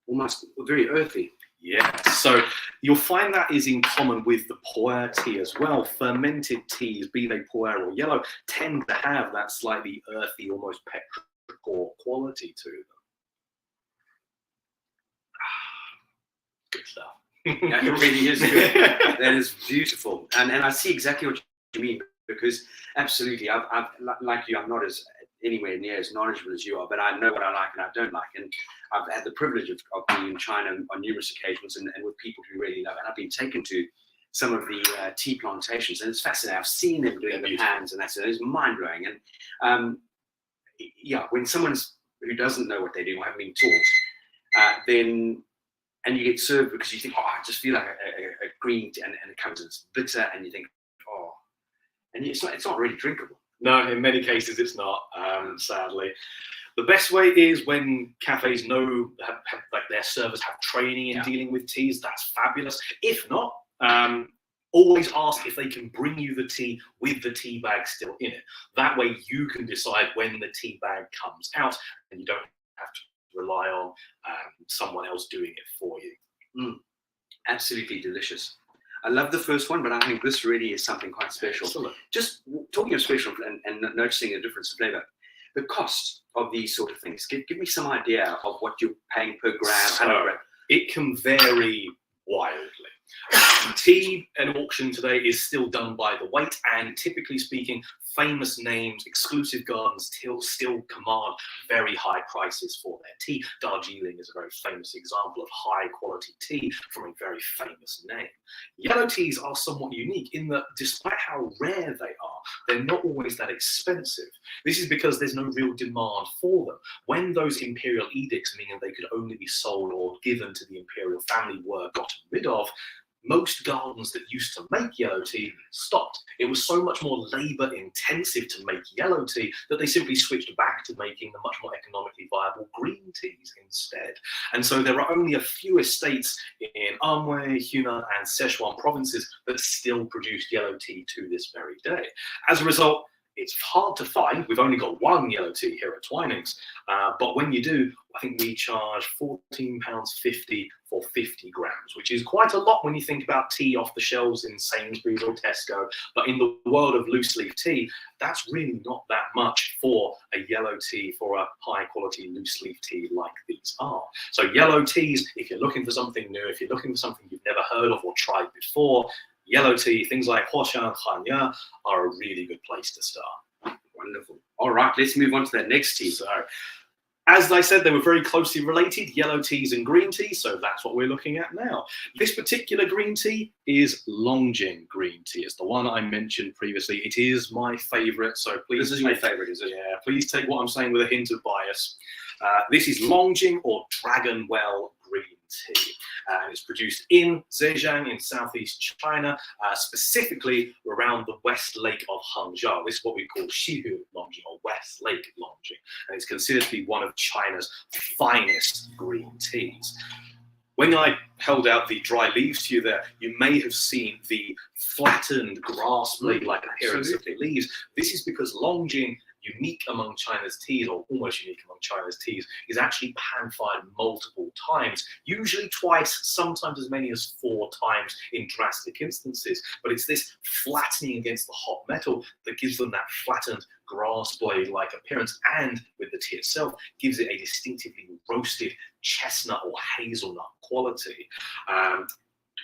Almost very earthy. Yeah, so you'll find that is in common with the Pu-erh tea as well. Fermented teas, be they Pu-erh or yellow, tend to have that slightly earthy, almost petrichor quality to them. Good stuff. Yeah, it really is good. That is beautiful. And I see exactly what you mean, because absolutely, I've like you, I'm not as anywhere near as knowledgeable as you are, but I know what I like and I don't like. And I've had the privilege of being in China on numerous occasions and with people who really love it. And I've been taken to some of the tea plantations, and it's fascinating. I've seen them doing the pans, and that's it's mind-blowing. And yeah, when someone's who doesn't know what they're doing or haven't been taught, then and you get served because you think, oh, I just feel like a green tea, and it comes and it's bitter, and you think, oh, and it's not really drinkable. No, in many cases it's not, sadly. The best way is when cafes know like their servers have training in dealing with teas. That's fabulous. If not, Always ask if they can bring you the tea with the tea bag still in it. That way you can decide when the tea bag comes out and you don't have to rely on someone else doing it for you. Absolutely delicious. I love the first one, but I think this really is something quite special. Excellent. Just talking of special and noticing a difference in flavor, the cost of these sort of things. Give me some idea of what you're paying per gram. So, it can vary wildly. Tea at auction today is still done by the weight, and typically speaking, famous names, exclusive gardens still command very high prices for their tea. Darjeeling is a very famous example of high quality tea from a very famous name. Yellow teas are somewhat unique in that despite how rare they are, they're not always that expensive. This is because there's no real demand for them. When those imperial edicts, meaning they could only be sold or given to the imperial family, were gotten rid of, most gardens that used to make yellow tea stopped. It was so much more labor intensive to make yellow tea that they simply switched back to making the much more economically viable green teas instead. And so there are only a few estates in Anhui, Hunan, and Sichuan provinces that still produce yellow tea to this very day. As a result, it's hard to find. We've only got one yellow tea here at Twinings, but when you do, I think we charge £14.50 for 50 grams, which is quite a lot when you think about tea off the shelves in Sainsbury's or Tesco. But in the world of loose leaf tea, that's really not that much for a yellow tea, for a high quality loose leaf tea like these are. So yellow teas, if you're looking for something new, if you're looking for something you've never heard of or tried before, yellow tea, things like Huoshan, Hanya, are a really good place to start. Wonderful. All right, let's move on to that next tea. So, as I said, they were very closely related, yellow teas and green teas, so that's what we're looking at now. This particular green tea is Longjing green tea. It's the one I mentioned previously. It is my favorite, so please... This is my favorite, is it? Yeah, please take what I'm saying with a hint of bias. This is Longjing or Dragon Well green tea. And it's produced in Zhejiang in southeast China, specifically around the West Lake of Hangzhou. This is what we call Xihu Longjing or West Lake Longjing. And it's considered to be one of China's finest green teas. When I held out the dry leaves to you there, you may have seen the flattened grass blade-like appearance of the leaves. This is because Longjing, unique among China's teas, or almost unique among China's teas, is actually pan-fired multiple times, usually twice, sometimes as many as 4 times in drastic instances. But it's this flattening against the hot metal that gives them that flattened grass blade-like appearance, and with the tea itself, gives it a distinctively roasted chestnut or hazelnut quality.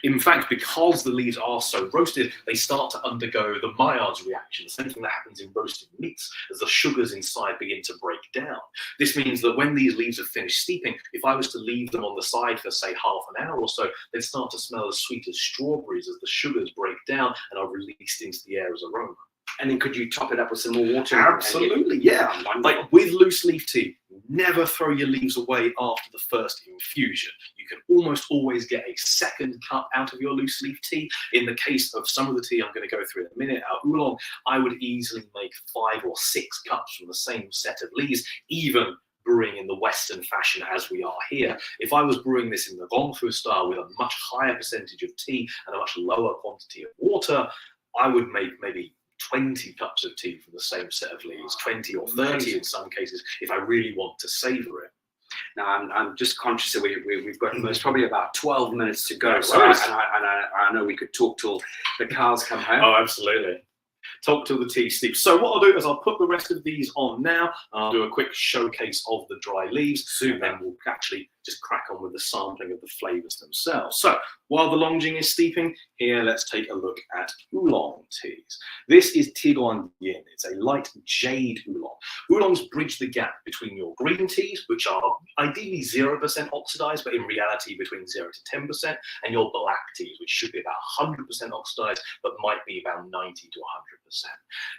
In fact, because the leaves are so roasted, they start to undergo the Maillard's reaction, the same thing that happens in roasted meats, as the sugars inside begin to break down. This means that when these leaves are finished steeping, if I was to leave them on the side for, say, half an hour or so, they'd start to smell as sweet as strawberries as the sugars break down and are released into the air as aroma. And then could you top it up with some more water? Absolutely, yeah. Like with loose leaf tea, never throw your leaves away after the first infusion. You can almost always get a second cup out of your loose leaf tea. In the case of some of the tea I'm going to go through in a minute, our Oolong, I would easily make 5 or 6 cups from the same set of leaves, even brewing in the Western fashion as we are here. If I was brewing this in the Gongfu style with a much higher percentage of tea and a much lower quantity of water, I would make maybe 20 cups of tea from the same set of leaves, 20 or 30 in some cases, if I really want to savor it. Now, I'm just conscious that we've got most probably about 12 minutes to go. Yeah, so I know we could talk till the cows come home. Oh, absolutely. Talk till the tea steeps. So what I'll do is I'll put the rest of these on now. I'll do a quick showcase of the dry leaves, and then we'll actually just crack on with the sampling of the flavors themselves. So while the Longjing is steeping, here let's take a look at Oolong teas. This is Tiguan Yin. It's a light jade Oolong. Oolongs bridge the gap between your green teas, which are ideally 0% oxidized, but in reality between 0 to 10%, and your black teas, which should be about 100% oxidized, but might be about 90 to 100%.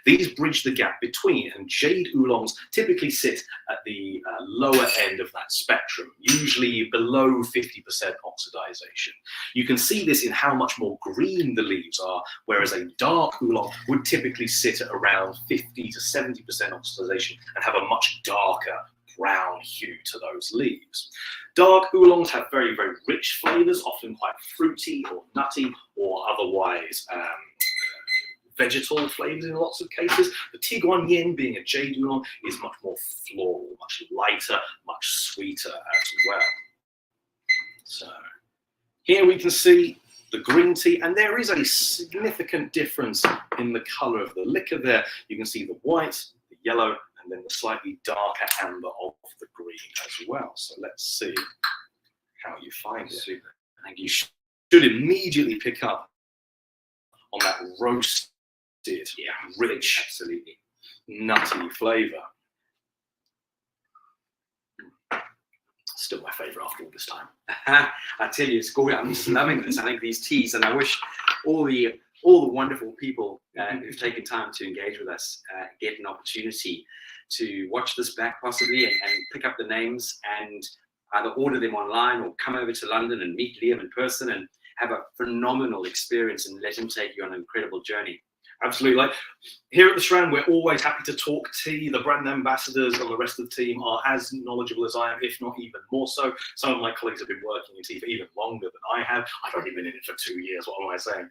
These bridge the gap between, and jade Oolongs typically sit at the lower end of that spectrum, usually below 50% oxidization. You can see this in how much more green the leaves are, whereas a dark Oolong would typically sit at around 50 to 70% oxidization and have a much darker brown hue to those leaves. Dark oolongs have very, very rich flavors, often quite fruity or nutty or otherwise vegetal flavors in lots of cases. The Tiguanyin, being a jade oolong, is much more floral, much lighter, much sweeter as well. So here we can see the green tea, and there is a significant difference in the color of the liquor there. You can see the white, the yellow, and then the slightly darker amber of the green as well. So let's see how you find it. And you should immediately pick up on that roasted, rich, absolutely nutty flavor. Still my favorite after all this time. I tell you, it's gorgeous. I'm just loving this. I think these teas, and I wish all the wonderful people who've taken time to engage with us get an opportunity to watch this back possibly and pick up the names and either order them online or come over to London and meet Liam in person and have a phenomenal experience and let him take you on an incredible journey. Absolutely. Like here at the Strand, we're always happy to talk tea. The brand ambassadors and the rest of the team are as knowledgeable as I am, if not even more so. Some of my colleagues have been working in tea for even longer than I have. I've only been in it for 2 years. What am I saying?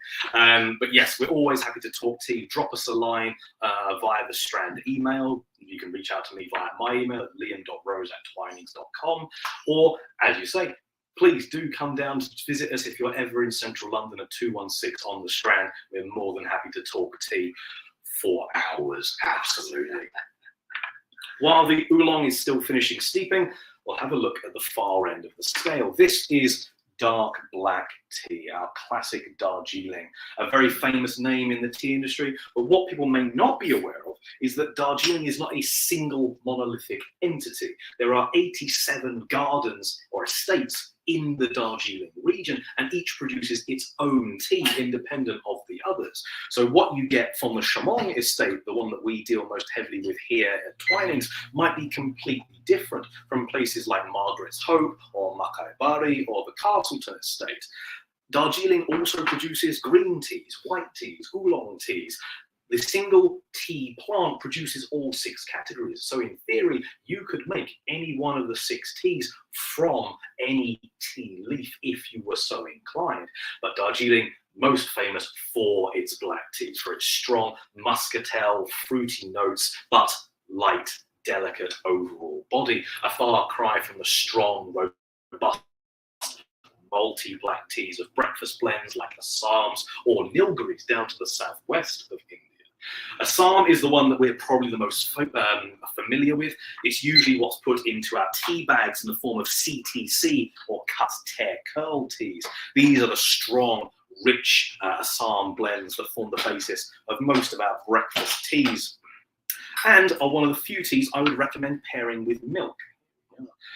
But yes, we're always happy to talk tea. Drop us a line via the Strand email. You can reach out to me via my email at liam.rose@twinings.com. Or, as you say, please do come down to visit us if you're ever in central London at 216 on the Strand. We're more than happy to talk tea for hours, absolutely. While the oolong is still finishing steeping, we'll have a look at the far end of the scale. This is dark black tea, our classic Darjeeling, a very famous name in the tea industry. But what people may not be aware of is that Darjeeling is not a single monolithic entity. There are 87 gardens or estates in the Darjeeling region, and each produces its own tea independent of the others. So what you get from the Shamong estate, the one that we deal most heavily with here at Twinings, might be completely different from places like Margaret's Hope or Makai Bari or the Castleton estate. Darjeeling also produces green teas, white teas, oolong teas. The single tea plant produces all 6 categories. So in theory, you could make any one of the 6 teas from any tea leaf if you were so inclined. But Darjeeling, most famous for its black teas, for its strong muscatel, fruity notes, but light, delicate overall body. A far cry from the strong, robust, malty black teas of breakfast blends like Assams or Nilgiris down to the southwest of India. Assam is the one that we're probably the most familiar with. It's usually what's put into our tea bags in the form of CTC or cut tear curl teas. These are the strong, rich Assam blends that form the basis of most of our breakfast teas, and are one of the few teas I would recommend pairing with milk.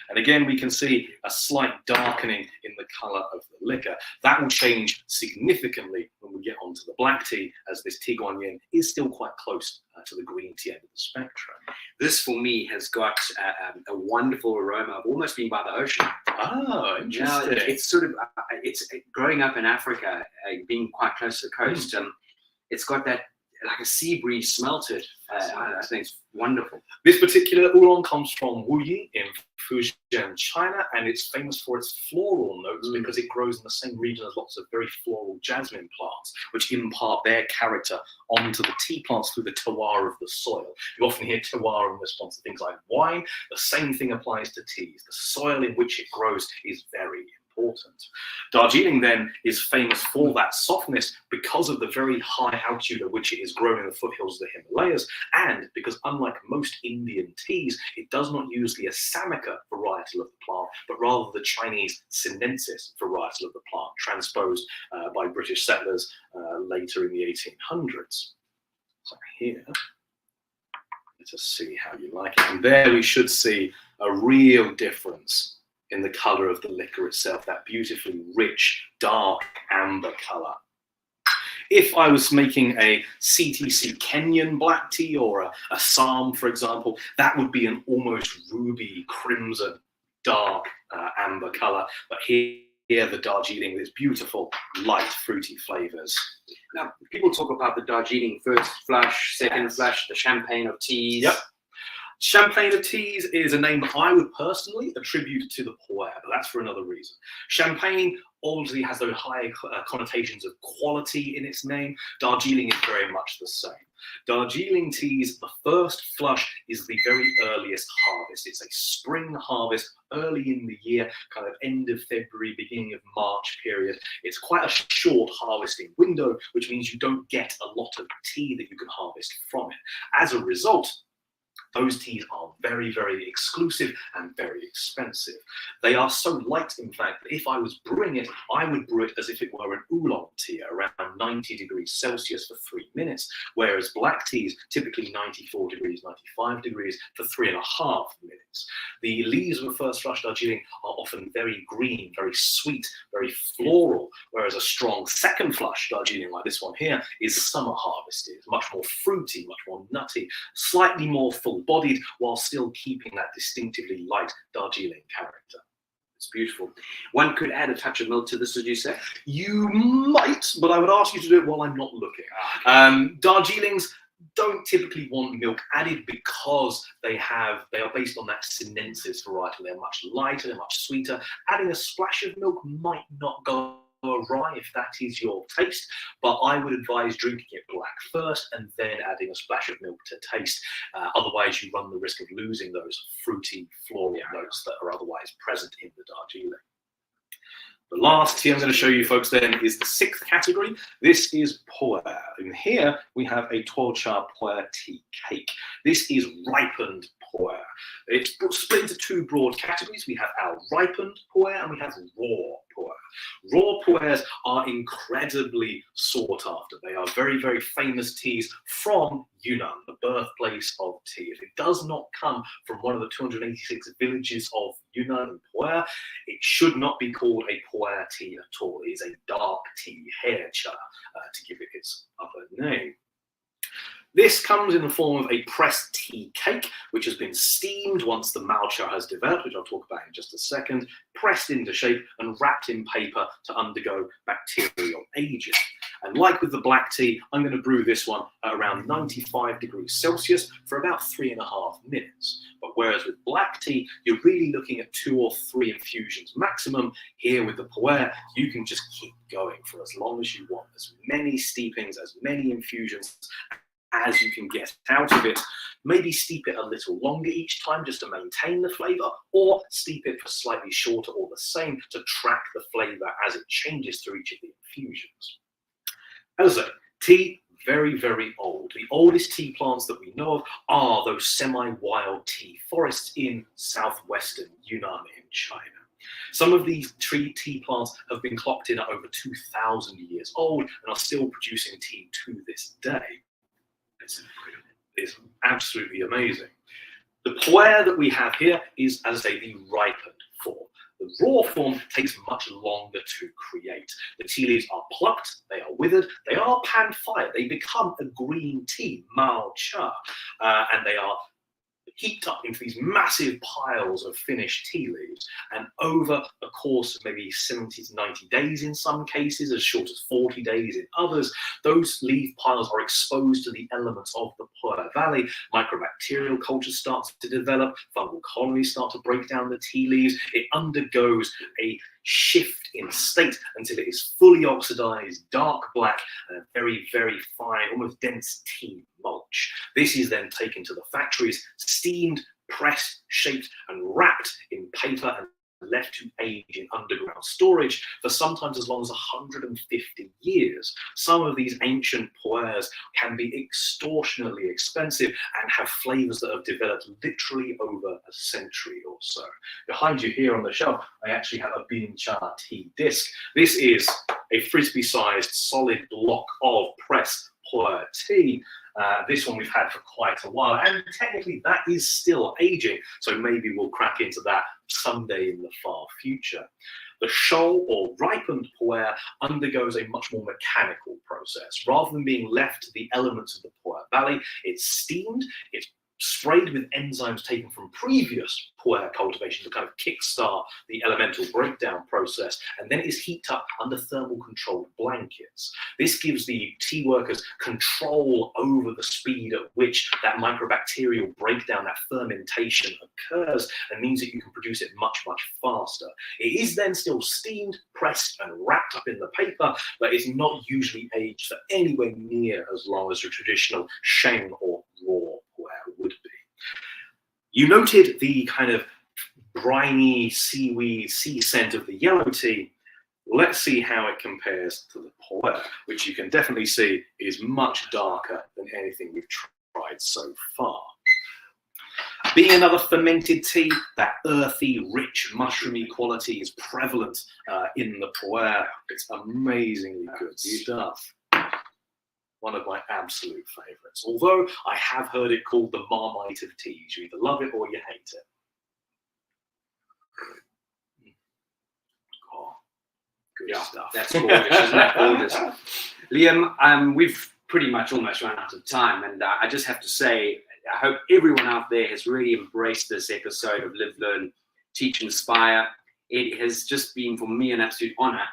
And again, we can see a slight darkening in the colour of the liquor. That will change significantly when we get onto the black tea, as this Tiguanyin is still quite close to the green tea end of the spectrum. This, for me, has got a wonderful aroma of almost being by the ocean. Oh, interesting. Yeah, it's sort of, it's growing up in Africa, being quite close to the coast. It's got that, like a sea breeze smell to it. I think it's wonderful. This particular oolong comes from Wuyi in Fujian, China, and it's famous for its floral notes because it grows in the same region as lots of very floral jasmine plants, which impart their character onto the tea plants through the terroir of the soil. You often hear terroir in response to things like wine. The same thing applies to teas. The soil in which it grows is very important. Darjeeling then is famous for that softness because of the very high altitude at which it is grown in the foothills of the Himalayas, and because unlike most Indian teas, it does not use the Assamica varietal of the plant, but rather the Chinese Sinensis varietal of the plant, transposed by British settlers later in the 1800s. So here, let us see how you like it. And there we should see a real difference in the colour of the liquor itself, that beautifully rich, dark amber colour. If I was making a CTC Kenyan black tea or a Assam, for example, that would be an almost ruby, crimson, dark amber colour. But here the Darjeeling with its beautiful, light, fruity flavours. Now, people talk about the Darjeeling first flush, second flush, the champagne of teas. Yep. Champagne of teas is a name that I would personally attribute to the Pu-erh, but that's for another reason. Champagne obviously has those high connotations of quality in its name. Darjeeling is very much the same. Darjeeling teas, the first flush is the very earliest harvest. It's a spring harvest early in the year, kind of end of February, beginning of March period. It's quite a short harvesting window, which means you don't get a lot of tea that you can harvest from it. As a result, those teas are very, very exclusive and very expensive. They are so light, in fact, that if I was brewing it, I would brew it as if it were an oolong tea, around 90 degrees Celsius for 3 minutes, whereas black teas, typically 94 degrees, 95 degrees for 3.5 minutes. The leaves of a first flush Darjeeling are often very green, very sweet, very floral, whereas a strong second flush Darjeeling, like this one here, is summer harvested, much more fruity, much more nutty, slightly more full-bodied, while still keeping that distinctively light Darjeeling character. It's beautiful. One could add a touch of milk to this, as you say. You might, but I would ask you to do it while I'm not looking. Darjeelings don't typically want milk added because they are based on that sinensis varietal. They're much lighter, they're much sweeter. Adding a splash of milk might not go awry if that is your taste, but I would advise drinking it black first and then adding a splash of milk to taste. Otherwise, you run the risk of losing those fruity, floral notes that are otherwise present in the Darjeeling. The last tea I'm going to show you folks then is the 6th category. This is Pu-erh. And here we have a 12-char Pu-erh tea cake. This is ripened Pu-erh. It's split into 2 broad categories. We have our ripened Pu-erh and we have raw Pu-erh. Raw Pu-erhs are incredibly sought after. They are very, very famous teas from Yunnan, the birthplace of tea. If it does not come from one of the 286 villages of Yunnan and Pu-erh, it should not be called a Pu-erh tea at all. It is a dark tea, hair cha, to give it its other name. This comes in the form of a pressed tea cake, which has been steamed once the malcha has developed, which I'll talk about in just a second, pressed into shape and wrapped in paper to undergo bacterial aging. And like with the black tea, I'm going to brew this one at around 95 degrees Celsius for about 3.5 minutes. But whereas with black tea, you're really looking at 2 or 3 infusions maximum. Here with the Pu-erh, you can just keep going for as long as you want. As many steepings, as many infusions as you can get out of it. Maybe steep it a little longer each time just to maintain the flavor, or steep it for slightly shorter or the same to track the flavor as it changes through each of the infusions. As I say, tea, very, very old. The oldest tea plants that we know of are those semi-wild tea forests in southwestern Yunnan in China. Some of these tea plants have been clocked in at over 2,000 years old and are still producing tea to this day. It's absolutely amazing. The Pu-erh that we have here is, as I say, the ripened form. The raw form takes much longer to create. The tea leaves are plucked, they are withered, they are pan-fired, they become a green tea, mao cha, and they are heaped up into these massive piles of finished tea leaves. And over a course of maybe 70 to 90 days in some cases, as short as 40 days in others, those leaf piles are exposed to the elements of the Pu-erh Valley. Microbacterial culture starts to develop, fungal colonies start to break down the tea leaves. It undergoes a shift in state until it is fully oxidized, dark black, and a very, very fine, almost dense tea mulch. This is then taken to the factories, steamed, pressed, shaped, and wrapped in paper and left to age in underground storage for sometimes as long as 150 years. Some of these ancient Pu-erhs can be extortionately expensive and have flavors that have developed literally over a century or so. Behind you here on the shelf, I actually have a bean cha tea disc. This is a frisbee-sized solid block of pressed Pu-erh tea. This one we've had for quite a while, and technically that is still aging, so maybe we'll crack into that someday in the far future. The shoal or ripened Pu-erh undergoes a much more mechanical process. Rather than being left to the elements of the Pu-erh Valley, it's steamed, it's sprayed with enzymes taken from previous Pu-erh cultivation to kind of kickstart the elemental breakdown process, and then it is heated up under thermal controlled blankets. This gives the tea workers control over the speed at which that microbacterial breakdown, that fermentation occurs, and means that you can produce it much, much faster. It is then still steamed, pressed, and wrapped up in the paper, but it's not usually aged for anywhere near as long as a traditional sheng or raw Pu-erh would be. You noted the kind of briny seaweed sea scent of the yellow tea. Let's see how it compares to the Pu-erh, which you can definitely see is much darker than anything we've tried so far. Being another fermented tea, that earthy, rich, mushroomy quality is prevalent in the Pu-erh. It's amazingly good stuff. One of my absolute favourites. Although I have heard it called the Marmite of teas. You either love it or you hate it. Oh, good stuff. That's gorgeous, isn't that gorgeous? Liam, we've pretty much almost run out of time, and I just have to say, I hope everyone out there has really embraced this episode of Live, Learn, Teach, Inspire. It has just been, for me, an absolute honour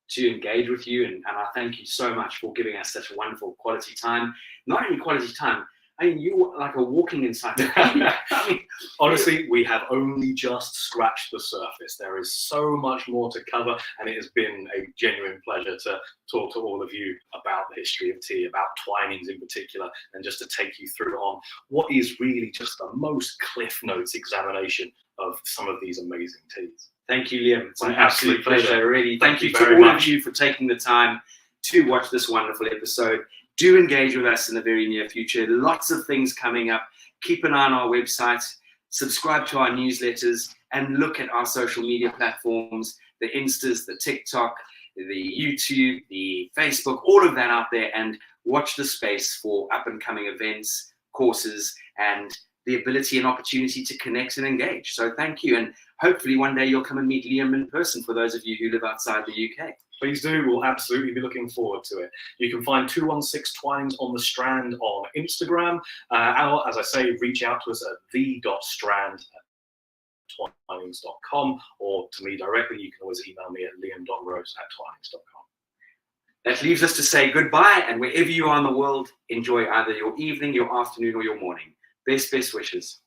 to engage with you, and I thank you so much for giving us such a wonderful quality time. Not only quality time, I mean, you're like a walking encyclopedia. I mean, honestly, we have only just scratched the surface. There is so much more to cover, and it has been a genuine pleasure to talk to all of you about the history of tea, about Twinings in particular, and just to take you through on what is really just the most Cliff Notes examination of some of these amazing teas. Thank you, Liam. It's an absolute absolute pleasure. Really, thank you to very all much of you for taking the time to watch this wonderful episode. Do engage with us in the very near future. Lots of things coming up. Keep an eye on our website, subscribe to our newsletters, and look at our social media platforms, the Instas, the TikTok, the YouTube, the Facebook, all of that out there, and watch the space for up-and-coming events, courses, and the ability and opportunity to connect and engage. So thank you, and hopefully one day you'll come and meet Liam in person for those of you who live outside the UK. Please do. We'll absolutely be looking forward to it. You can find 216 Twinings on the Strand on Instagram. Or, as I say, reach out to us at the.strand@twinings.com, or to me directly. You can always email me at liam.rose@twinings.com. That leaves us to say goodbye, and wherever you are in the world, enjoy either your evening, your afternoon, or your morning. Best wishes.